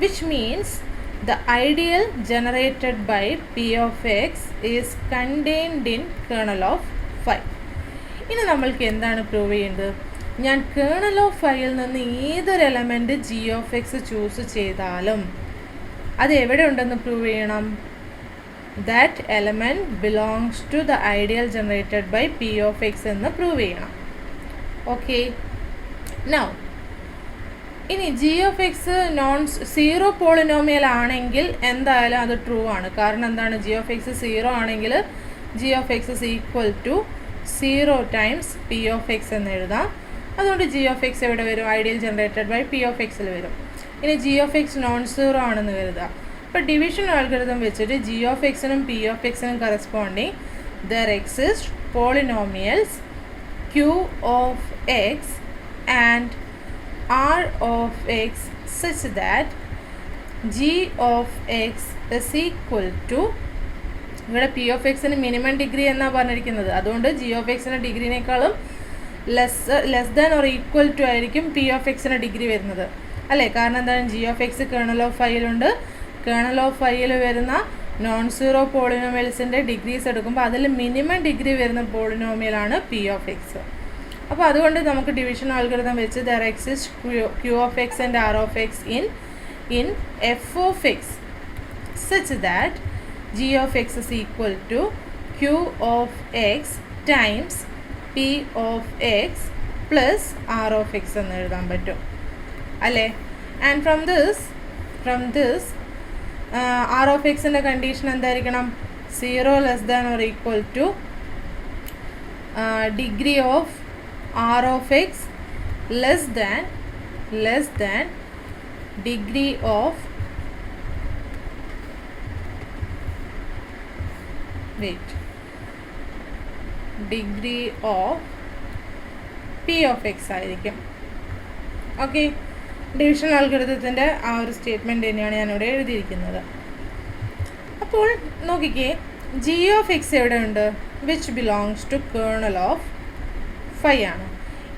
Which means the ideal generated by p of x is contained in kernel of phi. ഇനി നമ്മൾക്ക് എന്താണ് പ്രൂവ് ചെയ്യേണ്ടത്? ഞാൻ കേർണൽ ഓഫ് ഫൈയിൽ നിന്ന് ഏതൊരു element G of X choose ചെയ്താലും അത് എവിടെ ഉണ്ടെന്ന് പ്രൂവ് ചെയ്യണം? that element belongs to the ideal generated by p of x എന്ന് പ്രൂവ് ചെയ്യണം. ഓക്കെ, നൗ ഇനി g of x zero polynomial ആണെങ്കിൽ എന്തായാലും അത് ട്രൂ ആണ്. കാരണം എന്താണ്, ജി ഓഫ് എക്സ് സീറോ ആണെങ്കിൽ g of x is equal to 0 times p of X എന്ന് എഴുതാം. അതുകൊണ്ട് ജി ഓഫ് എക്സ് എവിടെ വരും, ideal generated by P of എക്സിൽ വരും. ഇനി g of x non zero ആണെന്ന് കരുതാം. അപ്പോൾ ഡിവിഷൻ ആൽഗരിതം വെച്ചിട്ട് ജി ഓഫ് എക്സിനും p of എക്സിനും corresponding there exist polynomials q of x and r of x such that g of x is equal to, ഇവിടെ P of എക്സിന് minimum degree എന്നാണ് പറഞ്ഞിരിക്കുന്നത്. അതുകൊണ്ട് ജി ഓഫ് എക്സിൻ്റെ ഡിഗ്രീനേക്കാളും less than or equal to ആയിരിക്കും P of എക്സിൻ്റെ degree വരുന്നത് അല്ലേ. കാരണം എന്താണ്, G of x kernel of ഫൈയിലുണ്ട്. കേണൽ ഓഫ് ഫൈയിൽ വരുന്ന നോൺ സീറോ പോളിനോമിയൽസിൻ്റെ ഡിഗ്രീസ് എടുക്കുമ്പോൾ അതിൽ മിനിമം ഡിഗ്രി വരുന്ന പോളിനോമിയലാണ് പി ഓഫ് എക്സ്. അപ്പോൾ അതുകൊണ്ട് നമുക്ക് ഡിവിഷൻ ആൽഗരിതം വെച്ച് there exist q of x and r of x in F of x such that g of x is equal to q of x times p of x plus R of X എന്ന് എഴുതാൻ പറ്റും അല്ലേ. And from this r of എക്സിൻ്റെ condition എന്തായിരിക്കണം, 0 less than or equal to degree of r of x less than degree of degree of p of x ആയിരിക്കും. Okay, division ആൽഗരിതത്തിൻ്റെ ആ ഒരു statement തന്നെയാണ് ഞാനിവിടെ എഴുതിയിരിക്കുന്നത്. അപ്പോൾ നോക്കിക്കേ, ജി ഓഫ് എക്സ് എവിടെ ഉണ്ട്, which belongs to kernel of phi ആണ്.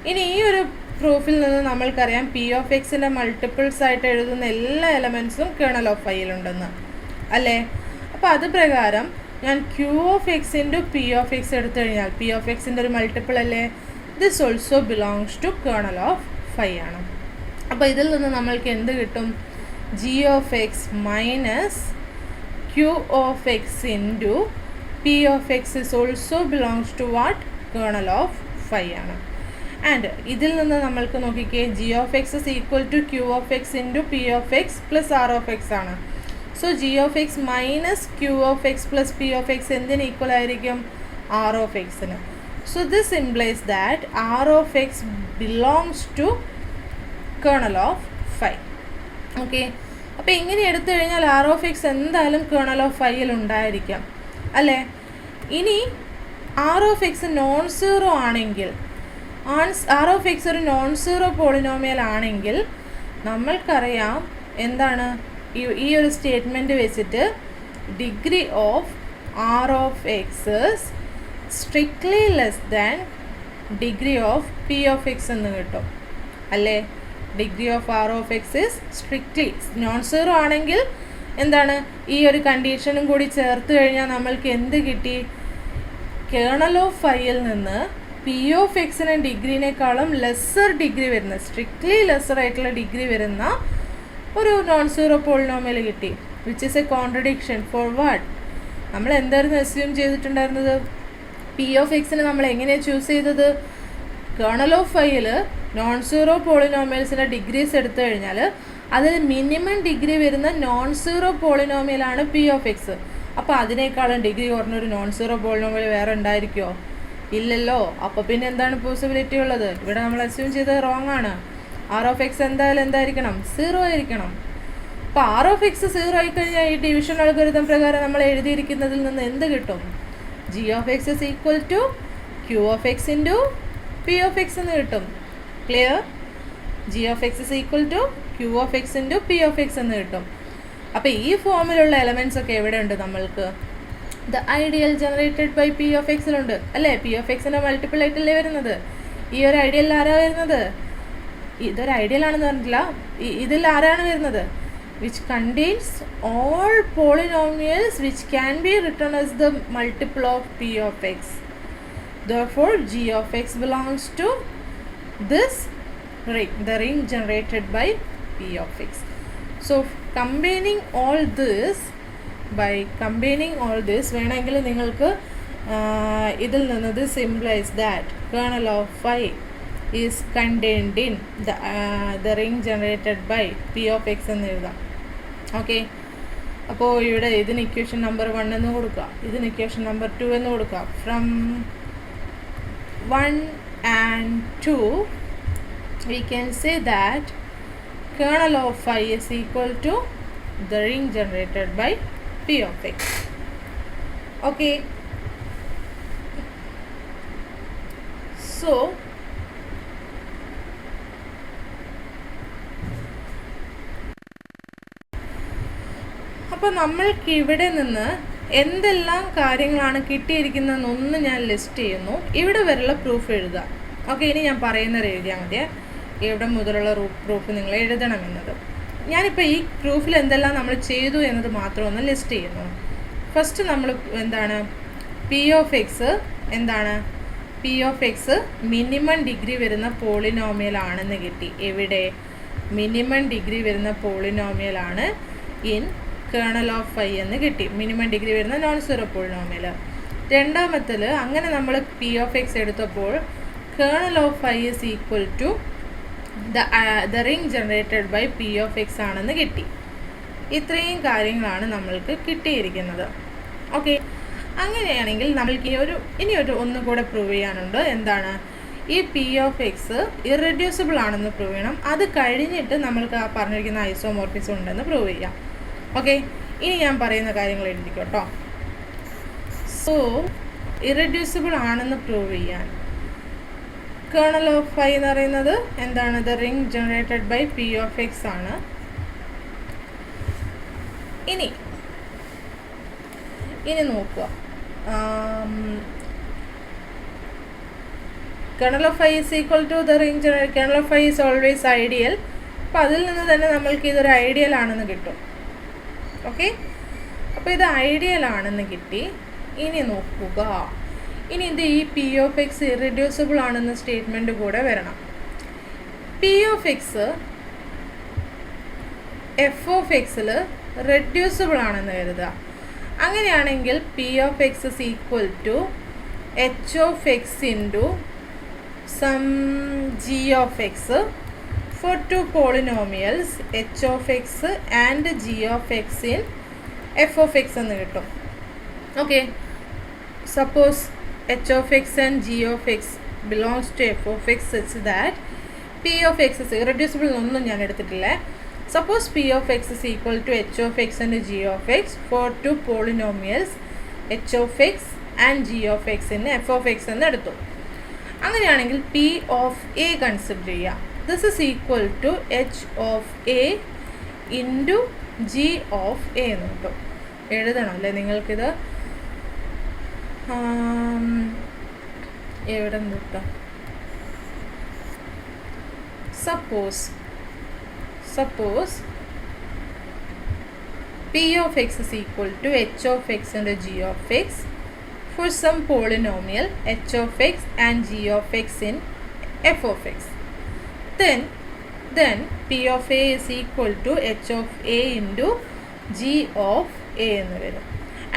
ഇനി ഈ ഒരു പ്രൂഫിൽ നിന്ന് നമ്മൾക്കറിയാം പി ഓഫ് എക്സിൻ്റെ മൾട്ടിപ്പിൾസ് ആയിട്ട് എഴുതുന്ന എല്ലാ എലമെൻസും കേർണൽ ഓഫ് ഫൈയിലുണ്ടെന്ന് അല്ലേ. അപ്പോൾ അത് പ്രകാരം ഞാൻ q of x into p of x എടുത്തു കഴിഞ്ഞാൽ പി ഓഫ് എക്സിൻ്റെ ഒരു മൾട്ടിപ്പിൾ അല്ലേ, this also belongs to kernel of phi ആണ്. അപ്പോൾ ഇതിൽ നിന്ന് നമ്മൾക്ക് എന്ത് കിട്ടും, g of x minus Q of x into p of x is also belongs to what, kernel of phi ആണ്. ആൻഡ് ഇതിൽ നിന്ന് നമ്മൾക്ക് നോക്കിക്കേ, g of x is equal to q of x into p of x plus R of x ആണ്. So G of x minus Q of x plus P of x എന്തിന് equal ആയിരിക്കും, R of എക്സിന്. So this implies that R of X belongs to kernel of phi. Okay, അപ്പോൾ ഇങ്ങനെ എടുത്തു കഴിഞ്ഞാൽ R of x എന്തായാലും kernel of ഫൈയിൽ ഉണ്ടായിരിക്കാം അല്ലേ. ഇനി R of x non zero ആണെങ്കിൽ, ആർ ഓഫ് എക്സ് ഒരു നോൺ സീറോ പോളിനോമിയൽ ആണെങ്കിൽ നമ്മൾക്കറിയാം എന്താണ്, ഈ ഒരു സ്റ്റേറ്റ്മെൻറ്റ് വെച്ചിട്ട് degree of r of x strictly less than degree of p of X എന്ന് കിട്ടും അല്ലേ. Degree of r of x is strictly non zero ആണെങ്കിൽ എന്താണ്, ഈ ഒരു കണ്ടീഷനും കൂടി ചേർത്ത് കഴിഞ്ഞാൽ നമ്മൾക്ക് എന്ത് കിട്ടി, കേർണൽ ഓഫ് ഫൈയിൽ നിന്ന് പി ഓഫ് എക്സിന് ഡിഗ്രീനേക്കാളും ലെസ്സർ ഡിഗ്രി വരുന്ന, സ്ട്രിക്ട്ലി ലെസ്സർ ആയിട്ടുള്ള ഡിഗ്രി വരുന്ന ഒരു നോൺ സീറോ പോളിനോമിയൽ കിട്ടി, which is a contradiction for what. നമ്മൾ എന്തായിരുന്നു അസ്യൂം ചെയ്തിട്ടുണ്ടായിരുന്നത്, പി ഓഫ് എക്സിന് നമ്മൾ എങ്ങനെയാണ് ചൂസ് ചെയ്തത്, കേർണൽ ഓഫ് ഫൈയിൽ നോൺ സീറോ പോളിനോമിയൽസിൻ്റെ ഡിഗ്രീസ് എടുത്തു കഴിഞ്ഞാൽ അതിൽ മിനിമം ഡിഗ്രി വരുന്ന നോൺ സീറോ പോളിനോമിയലാണ് പി ഓഫ് എക്സ്. അപ്പോൾ അതിനേക്കാളും ഡിഗ്രി കുറഞ്ഞൊരു നോൺ സീറോ പോളിനോമിയൽ വേറെ ഉണ്ടായിരിക്കുമോ, ഇല്ലല്ലോ. അപ്പോൾ പിന്നെ എന്താണ് പോസിബിലിറ്റി ഉള്ളത്, ഇവിടെ നമ്മൾ അസ്യൂം ചെയ്തത് റോങ് ആണ്. ആർ ഓഫ് എക്സ് എന്തായാലും എന്തായിരിക്കണം, സീറോ ആയിരിക്കണം. അപ്പോൾ ആർ ഓഫ് എക്സ് സീറോ ആയിക്കഴിഞ്ഞാൽ ഈ ഡിവിഷൻ അൽഗോരിതം പ്രകാരം നമ്മൾ എഴുതിയിരിക്കുന്നതിൽ നിന്ന് എന്ത് കിട്ടും, g of x is equal to q of x into p of X എന്ന് കിട്ടും. Clear, g of x is equal to q of x into p of X എന്ന് കിട്ടും. അപ്പോൾ ഈ ഫോമിലുള്ള എലമെൻറ്റ്സ് ഒക്കെ എവിടെ ഉണ്ട് നമ്മൾക്ക്, the ideal generated by P of എക്സിലുണ്ട് അല്ലേ. പി ഓഫ് എക്സിൻ്റെ മൾട്ടിപ്പിൾ ആയിട്ടല്ലേ വരുന്നത്. ഈ ഒരു ഐഡിയൽ ആരാ വരുന്നത്, ഇതൊരു ഐഡിയൽ ആണെന്ന് പറഞ്ഞിട്ടില്ല, ഇതിൽ ആരാണ് വരുന്നത്, which contains all polynomials which can be written as the multiple of p of X. Therefore g of x belongs to this ring, the ring generated by p of x. So combining all this by combining all this വേണമെങ്കിൽ നിങ്ങൾക്ക് ഇതിൽ നിന്നത് implies that kernel of phi is contained in the ring generated by P of X എന്ന് എഴുതാം. Okay, അപ്പോൾ ഇവിടെ ഇതിന് equation number 1 എന്ന് കൊടുക്കുക, ഇതിന് ഇക്വേഷൻ നമ്പർ 2 എന്ന് കൊടുക്കുക. From 1 and 2 we can say that kernel of phi is equal to the ring generated by p of x. Okay, so അപ്പോൾ നമ്മൾക്ക് ഇവിടെ നിന്ന് എന്തെല്ലാം കാര്യങ്ങളാണ് കിട്ടിയിരിക്കുന്നതെന്നൊന്ന് ഞാൻ ലിസ്റ്റ് ചെയ്യുന്നു. ഇവിടെ വരെയുള്ള പ്രൂഫ് എഴുതുക. ഓക്കെ, ഇനി ഞാൻ പറയുന്നത് എഴുതിയാൽ മതി. ഇവിടെ മുതലുള്ള പ്രൂഫ് നിങ്ങൾ എഴുതണമെന്നത്. ഞാനിപ്പോൾ ഈ പ്രൂഫിൽ എന്തെല്ലാം നമ്മൾ ചെയ്തു എന്നത് മാത്രം ഒന്ന് ലിസ്റ്റ് ചെയ്യുന്നു. ഫസ്റ്റ് നമ്മൾ എന്താണ് പി ഓഫ് എക്സ് എന്താണ് P of X minimum degree വരുന്ന പോളിനോമിയൽ ആണെന്ന് കിട്ടി. എവിടെ മിനിമം ഡിഗ്രി വരുന്ന പോളിനോമിയലാണ് ഇൻ കേർണൽ ഓഫ് ഫൈ എന്ന് കിട്ടി. മിനിമം ഡിഗ്രി വരുന്ന നോൺ സീറോ പോളിനോമിയൽ. രണ്ടാമത്തിൽ അങ്ങനെ നമ്മൾ പി ഓഫ് എക്സ് എടുത്തപ്പോൾ kernel of phi is equal to the ring generated by P of x ആണെന്ന് കിട്ടി. ഇത്രയും കാര്യങ്ങളാണ് നമ്മൾക്ക് കിട്ടിയിരിക്കുന്നത്. ഓക്കെ, അങ്ങനെയാണെങ്കിൽ നമ്മൾക്ക് ഇനി ഒന്നുകൂടെ പ്രൂവ് ചെയ്യാനുണ്ട്. എന്താണ് ഈ പി ഓഫ് എക്സ് ഇറെഡ്യൂസിബിൾ ആണെന്ന് പ്രൂവ് ചെയ്യണം. അത് കഴിഞ്ഞിട്ട് നമ്മൾക്ക് ആ പറഞ്ഞിരിക്കുന്ന ഐസോമോർഫിസം ഉണ്ടെന്ന് പ്രൂവ് ചെയ്യാം. ഓക്കെ, ഇനി ഞാൻ പറയുന്ന കാര്യങ്ങൾ എഴുതിക്കോട്ടോ. സോ ഇറെഡ്യൂസിബിൾ ആണെന്ന് പ്രൂവ് ചെയ്യാൻ കേർണൽ ഓഫ് ഫൈ എന്ന് പറയുന്നത് എന്താണ് the ring generated by P of x ആണ്. ഇനി നോക്കുക, kernel of phi is equal to the ring kernel of phi is always ideal. അപ്പോൾ അതിൽ നിന്ന് തന്നെ നമ്മൾക്ക് ഇതൊരു ഐഡിയൽ ആണെന്ന് കിട്ടും. ഓക്കെ, അപ്പോൾ ഇത് ഐഡിയൽ ആണെന്ന് കിട്ടി. ഇനി നോക്കുക, ഇനി ഇത് ഈ പി ഓഫ് എക്സ് ഇറെഡ്യൂസിബിൾ ആണെന്ന സ്റ്റേറ്റ്മെൻറ്റ് കൂടെ വരണം. P of x f of എക്സിൽ റെഡ്യൂസിബിൾ ആണെന്ന് കരുതുക. അങ്ങനെയാണെങ്കിൽ p of x is equal to H of x into some g of x for two polynomials h of x and g of x in f of x എന്ന് കിട്ടും. Okay, suppose h of x and g of x belongs to f of x such that p of x is irreducible ഒന്നും ഞാൻ എടുത്തിട്ടില്ല. Suppose p of x is equal to h of x and g of x for two polynomials h of x and g of x in f of x എന്ന് എടുത്തു. അങ്ങനെയാണെങ്കിൽ p of a consider ചെയ്യാം. This is equal to h of a into g of a എന്ന് കിട്ടും. എഴുതണം അല്ലേ നിങ്ങൾക്കിത്? എവിടെ കിട്ടാം? Suppose p of x is equal to h of x and g of x for some polynomial h of x and g of x in f of x. Then p of a is equal to h of a into g of a എന്ന് വരും.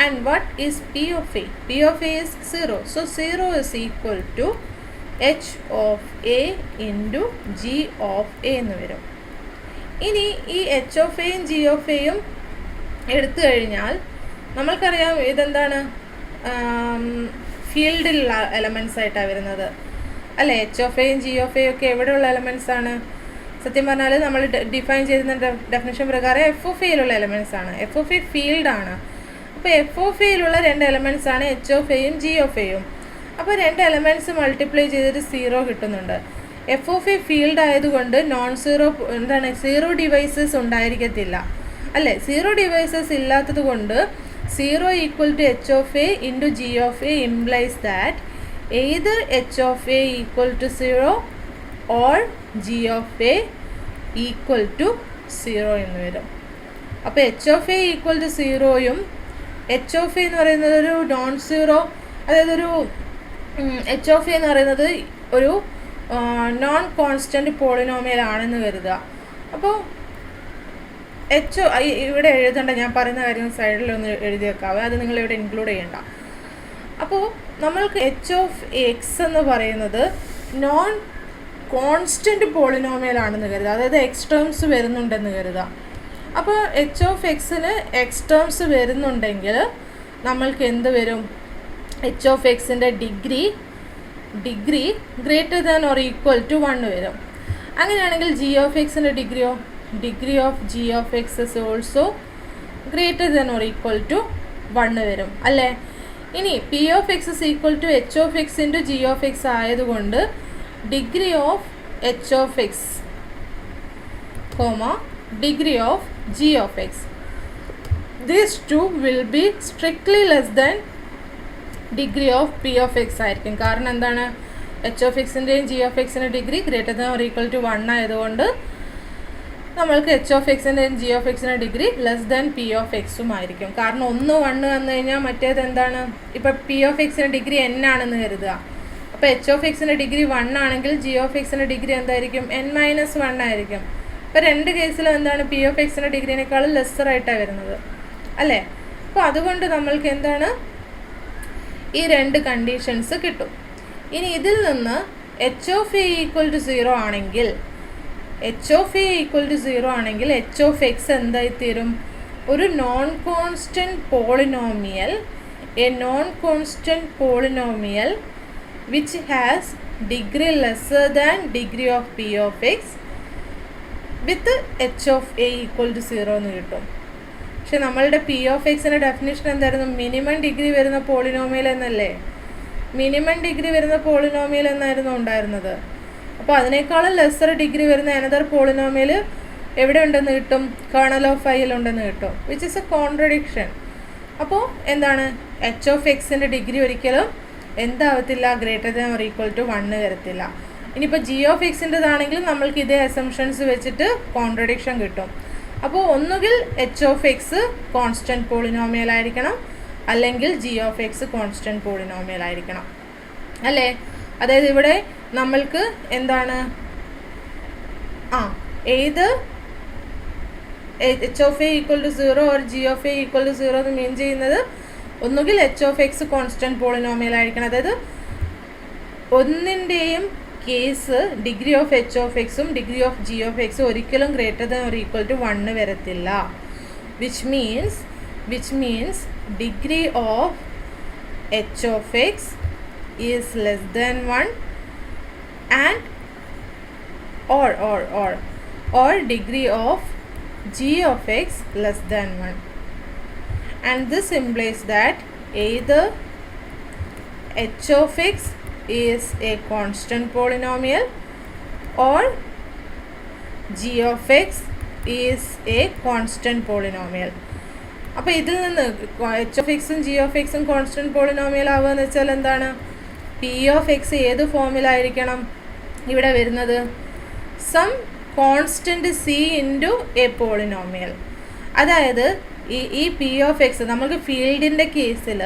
And what is p of a? p of a is 0. So 0 is equal to h of a into g of a എന്ന് വരും. ഇനി ഈ h of a യും g of a യും എടുത്തു കഴിഞ്ഞാൽ നമ്മൾക്കറിയാം ഇതെന്താണ് ഫീൽഡിലുള്ള എലമെൻറ്റ്സ് ആയിട്ടാണ് വരുന്നത് അല്ലേ? എച്ച് ഓഫ് എയും ജി ഓഫ് എയും ഒക്കെ എവിടെയുള്ള എലമെൻറ്റ്സ് ആണ്? സത്യം പറഞ്ഞാൽ നമ്മൾ ഡിഫൈൻ ചെയ്തിരുന്ന ഡെഫിനേഷൻ പ്രകാരം എഫ് ഓഫ് എയിലുള്ള എലമെൻറ്റ്സ് ആണ്. എഫ് ഓഫ് എ ഫീൽഡാണ്. അപ്പോൾ എഫ് ഓഫ് എയിലുള്ള രണ്ട് എലമെൻറ്റ്സ് ആണ് എച്ച് ഓഫ് എയും ജി ഓഫ് എയും. അപ്പോൾ രണ്ട് എലമെൻറ്റ്സ് മൾട്ടിപ്ലൈ ചെയ്തിട്ട് 0 കിട്ടുന്നുണ്ട്. എഫ് ഓഫ് എ ഫീൽഡ് ആയതുകൊണ്ട് സീറോ ഡിവൈസസ് ഉണ്ടായിരിക്കത്തില്ല അല്ലേ? സീറോ ഡിവൈസസ് ഇല്ലാത്തത് കൊണ്ട് 0 equal to H of a into G of a implies that either h of a equal to 0 or g of a equal to 0 എന്ന് വരും. അപ്പോൾ h of a equal to 0യും h of a എന്ന് പറയുന്നത് ഒരു non zero, അതായത് ഒരു h of a എന്ന് പറയുന്നത് ഒരു നോൺ കോൺസ്റ്റൻറ്റ് പോളിനോമിയൽ ആണെന്ന് കരുതുക. അപ്പോൾ ഇവിടെ എഴുതേണ്ട, ഞാൻ പറയുന്ന കാര്യം സൈഡിലൊന്ന് എഴുതി വെക്കാവേ, അത് നിങ്ങളിവിടെ ഇൻക്ലൂഡ് ചെയ്യണ്ട. അപ്പോൾ നമ്മൾക്ക് എച്ച് ഓഫ് എക്സ് എന്ന് പറയുന്നത് നോൺ കോൺസ്റ്റൻറ്റ് പോളിനോമിയലാണെന്ന് കരുതുക, അതായത് എക്സ് ടേംസ് വരുന്നുണ്ടെന്ന് കരുതുക. അപ്പോൾ എച്ച് ഓഫ് എക്സിന് എക്സ് ടേംസ് വരുന്നുണ്ടെങ്കിൽ നമ്മൾക്ക് എന്ത് വരും? എച്ച് ഓഫ് എക്സിൻ്റെ degree greater than or equal to 1 വരും. അങ്ങനെയാണെങ്കിൽ ജി ഓഫ് എക്സിൻ്റെ degree of G of x is also greater than or equal to 1 വരും അല്ലേ? ഇനി P of x is equal to H of x into G of x ആയതുകൊണ്ട് degree of H of x degree of G of x, these to will be strictly less than degree of p of x ആയിരിക്കും. കാരണം എന്താണ്? H of എക്സിൻ്റെയും g of എക്സിൻ്റെ degree greater than or equal to 1 ആയതുകൊണ്ട് നമ്മൾക്ക് h of എക്സിൻ്റെയും g of എക്സിൻ്റെ degree less than p of എക്സും ആയിരിക്കും. കാരണം 1 വന്നു കഴിഞ്ഞാൽ മറ്റേത് എന്താണ്? ഇപ്പോൾ പി ഓഫ് എക്സിൻ്റെ ഡിഗ്രി n ആണെന്ന് കരുതുക. അപ്പോൾ എച്ച് ഓഫ് എക്സിൻ്റെ ഡിഗ്രി 1 ആണെങ്കിൽ ജി ഓഫ് എക്സിൻ്റെ ഡിഗ്രി എന്തായിരിക്കും? n-1 ആയിരിക്കും. അപ്പോൾ രണ്ട് കേസിലും എന്താണ്? പി ഓഫ് എക്സിൻ്റെ ഡിഗ്രീനേക്കാളും ലെസ്സറായിട്ടാണ് വരുന്നത് അല്ലേ? അപ്പോൾ അതുകൊണ്ട് നമ്മൾക്ക് എന്താണ്? ഈ രണ്ട് കണ്ടീഷൻസ് കിട്ടും. ഇനി ഇതിൽ നിന്ന് h of a equal to 0 ആണെങ്കിൽ എച്ച് ഓഫ് എക്സ് എന്തായിത്തീരും? ഒരു non constant polynomial which has degree lesser than degree of p of x with h of a equal to 0 എന്ന് കിട്ടും. പക്ഷെ നമ്മളുടെ പി ഓഫ് എക്സിൻ്റെ ഡെഫിനിഷൻ എന്തായിരുന്നു? മിനിമം ഡിഗ്രി വരുന്ന പോളിനോമിയൽ എന്നല്ലേ? മിനിമം ഡിഗ്രി വരുന്ന പോളിനോമിയൽ എന്നായിരുന്നു ഉണ്ടായിരുന്നത്. അപ്പോൾ അതിനേക്കാളും ലെസ്സർ ഡിഗ്രി വരുന്ന അനദർ പോളിനോമിയൽ എവിടെ ഉണ്ടെന്ന് കിട്ടും? കേർണൽ ഓഫ് ഐയിൽ ഉണ്ടെന്ന് കിട്ടും, വിച്ച് ഇസ് എ കോൺട്രഡിക്ഷൻ. അപ്പോൾ എന്താണ്? എച്ച് ഓഫ് എക്സിൻ്റെ ഡിഗ്രി ഒരിക്കലും എന്താവത്തില്ല? Greater than or equal to 1 വരത്തില്ല. ഇനിയിപ്പോൾ ജി ഓഫ് എക്സിൻ്റെതാണെങ്കിലും നമ്മൾക്ക് ഇതേ അസംഷൻസ് വെച്ചിട്ട് കോൺട്രഡിക്ഷൻ കിട്ടും. അപ്പോൾ ഒന്നുകിൽ H of x constant polynomial ആയിരിക്കണം, അല്ലെങ്കിൽ G of x constant polynomial ആയിരിക്കണം അല്ലേ? അതായത് ഇവിടെ നമ്മൾക്ക് എന്താണ്? ഏത് H of a equal to 0 or G of a equal to 0 എന്ന് മീൻ ചെയ്യുന്നത് ഒന്നുകിൽ H of x constant polynomial ആയിരിക്കണം, അതായത് ഒന്നിൻ്റെയും case degree of H of എക്സും ഡിഗ്രി ഓഫ് ജി ഓഫ് എക്സും ഒരിക്കലും greater than or equal to 1 വരത്തില്ല. Which means degree of H of X is less than 1 and or degree of g of x less than 1, and this implies that either h of x is a constant polynomial or g of x is a constant polynomial. അപ്പോൾ ഇതിൽ നിന്ന് h of എക്സും G of എക്സും constant polynomial ആവുക എന്ന് വെച്ചാൽ എന്താണ്? P of X ഏത് ഫോമിലായിരിക്കണം ഇവിടെ വരുന്നത്? Some constant c into a polynomial. അതായത് ഈ പി ഓഫ് എക്സ് നമുക്ക് ഫീൽഡിൻ്റെ കേസിൽ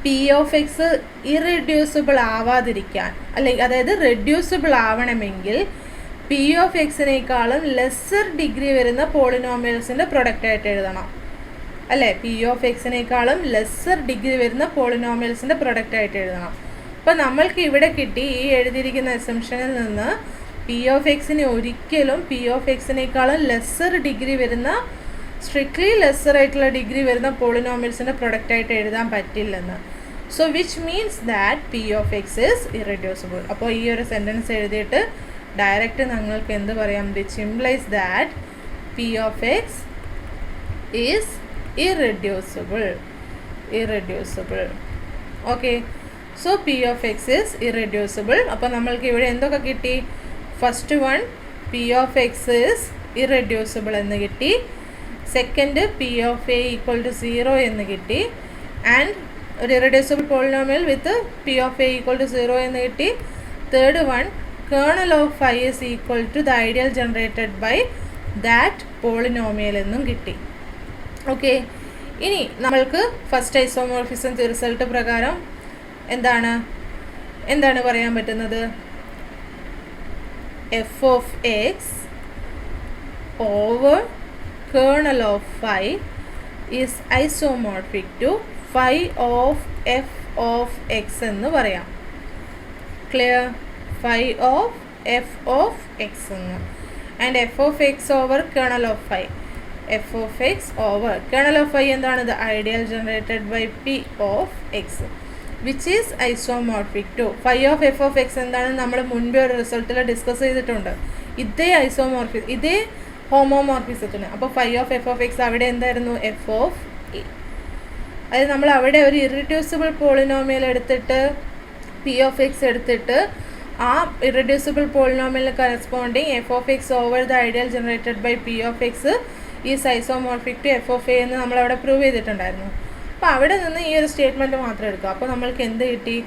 പി ഓഫ് എക്സ് ഇറെഡ്യൂസിബിൾ ആവാതിരിക്കാൻ, അല്ലെങ്കിൽ അതായത് റെഡ്യൂസിബിൾ ആവണമെങ്കിൽ പി ഓഫ് എക്സിനേക്കാളും ലെസ്സർ ഡിഗ്രി വരുന്ന പോളിനോമിയൽസിൻ്റെ പ്രൊഡക്റ്റായിട്ട് എഴുതണം അല്ലേ? പി ഓഫ് എക്സിനേക്കാളും ലെസ്സർ ഡിഗ്രി വരുന്ന പോളിനോമിയൽസിൻ്റെ പ്രൊഡക്റ്റായിട്ട് എഴുതണം. അപ്പോൾ നമ്മൾക്ക് ഇവിടെ കിട്ടി ഈ എഴുതിയിരിക്കുന്ന അസംഷനിൽ നിന്ന് പി ഓഫ് എക്സിന് ഒരിക്കലും പി ഓഫ് എക്സിനേക്കാളും ലെസ്സർ ഡിഗ്രി വരുന്ന, സ്ട്രിക്ട്ലി ലെസ്സർ ആയിട്ടുള്ള ഡിഗ്രി വരുന്ന പോളിനോമിയൽസിൻ്റെ പ്രൊഡക്റ്റായിട്ട് എഴുതാൻ പറ്റില്ലെന്ന്. So which means that P of x is irreducible. അപ്പോൾ ഈ ഒരു സെൻറ്റൻസ് എഴുതിയിട്ട് ഡയറക്റ്റ് നിങ്ങൾക്ക് എന്ത് പറയാം? Which implies that P of x is irreducible. Okay, so P of x is irreducible. അപ്പോൾ നമ്മൾക്ക് ഇവിടെ എന്തൊക്കെ കിട്ടി? First one P of x is irreducible എന്ന് കിട്ടി. Second P of a equal to 0 എന്ന് കിട്ടി. ആൻഡ് ഒരു irreducible polynomial with p of a equal to 0 എന്ന് കിട്ടി. Third one kernel of i is equal to the ideal generated by that polynomial എന്നും കിട്ടി. Okay, ഇനി നമ്മൾക്ക് ഫസ്റ്റ് ഐസോമോർഫിസം റിസൾട്ട് പ്രകാരം എന്താണ് പറയാൻ പറ്റുന്നത്? F of x over kernel of phi is isomorphic to phi of F of X എന്ന് പറയാം. Clear? Phi of F of X എന്ന്. And F of x over kernel of phi. F of x over kernel of phi എന്താണ്? The ideal generated by P of x which is isomorphic to phi of F of x എന്താണെന്ന് നമ്മൾ മുൻപേ ഒരു റിസൾട്ടിൽ discuss ചെയ്തിട്ടുണ്ട്. ഇതേ ഇതേ ഹോമോമോർഫിസത്തിന്. അപ്പോൾ phi of F of x അവിടെ എന്തായിരുന്നു? F of a. അതായത് നമ്മൾ അവിടെ ഒരു ഇറഡ്യൂസിബിൾ പോളിനോമിയൽ എടുത്തിട്ട് പി ഓഫ് എക്സ് എടുത്തിട്ട് ആ ഇറഡ്യൂസിബിൾ പോളിനോമിയലിന് corresponding F of x over the ideal generated by P of x is isomorphic to F of a എന്ന് നമ്മളവിടെ പ്രൂവ് ചെയ്തിട്ടുണ്ടായിരുന്നു. അപ്പോൾ അവിടെ നിന്ന് ഈ ഒരു സ്റ്റേറ്റ്മെൻറ്റ് മാത്രം എടുക്കുക. അപ്പോൾ നമ്മൾക്ക് എന്ത് കിട്ടി?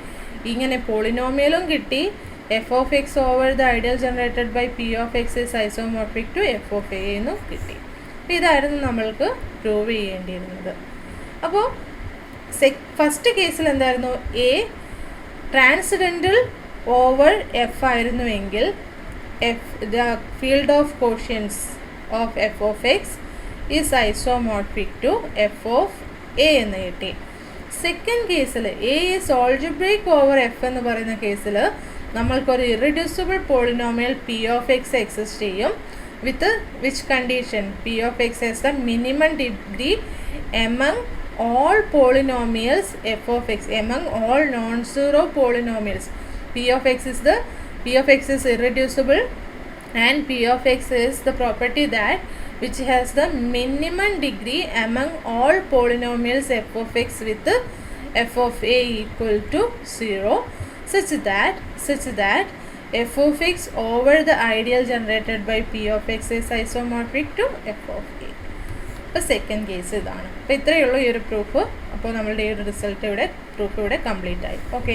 ഇങ്ങനെ പോളിനോമിയലും കിട്ടി, f of x over the ideal generated by P of x is isomorphic to F of a എന്നും കിട്ടി. അപ്പോൾ ഇതായിരുന്നു നമ്മൾക്ക് പ്രൂവ് ചെയ്യേണ്ടിയിരുന്നത്. അപ്പോൾ ഫസ്റ്റ് കേസിൽ എന്തായിരുന്നു? എ ട്രാൻസിഡൻ്റൽ ഓവർ എഫ് ആയിരുന്നുവെങ്കിൽ the field of quotients of F of x is isomorphic to F of a എന്ന് കിട്ടി. സെക്കൻഡ് കേസിൽ a is algebraic over F എന്ന് പറയുന്ന കേസിൽ നമ്മൾക്കൊരു irreducible polynomial P of x exist ചെയ്യും with which condition? P of x has the minimum degree among all polynomials f of x among all non-zero polynomials. P of x is irreducible and P of x is the property that which has the minimum degree among all polynomials f of x with f of a equal to 0 such that f of x over the ideal generated by P of x is isomorphic to f of a. അപ്പോൾ second case ഇതാണ്. അപ്പോൾ ഇത്രയേ ഉള്ളൂ ഈ ഒരു proof. അപ്പോൾ നമ്മളുടെ ഈ ഒരു പ്രൂഫ് ഇവിടെ കംപ്ലീറ്റ് ആയി. ഓക്കെ.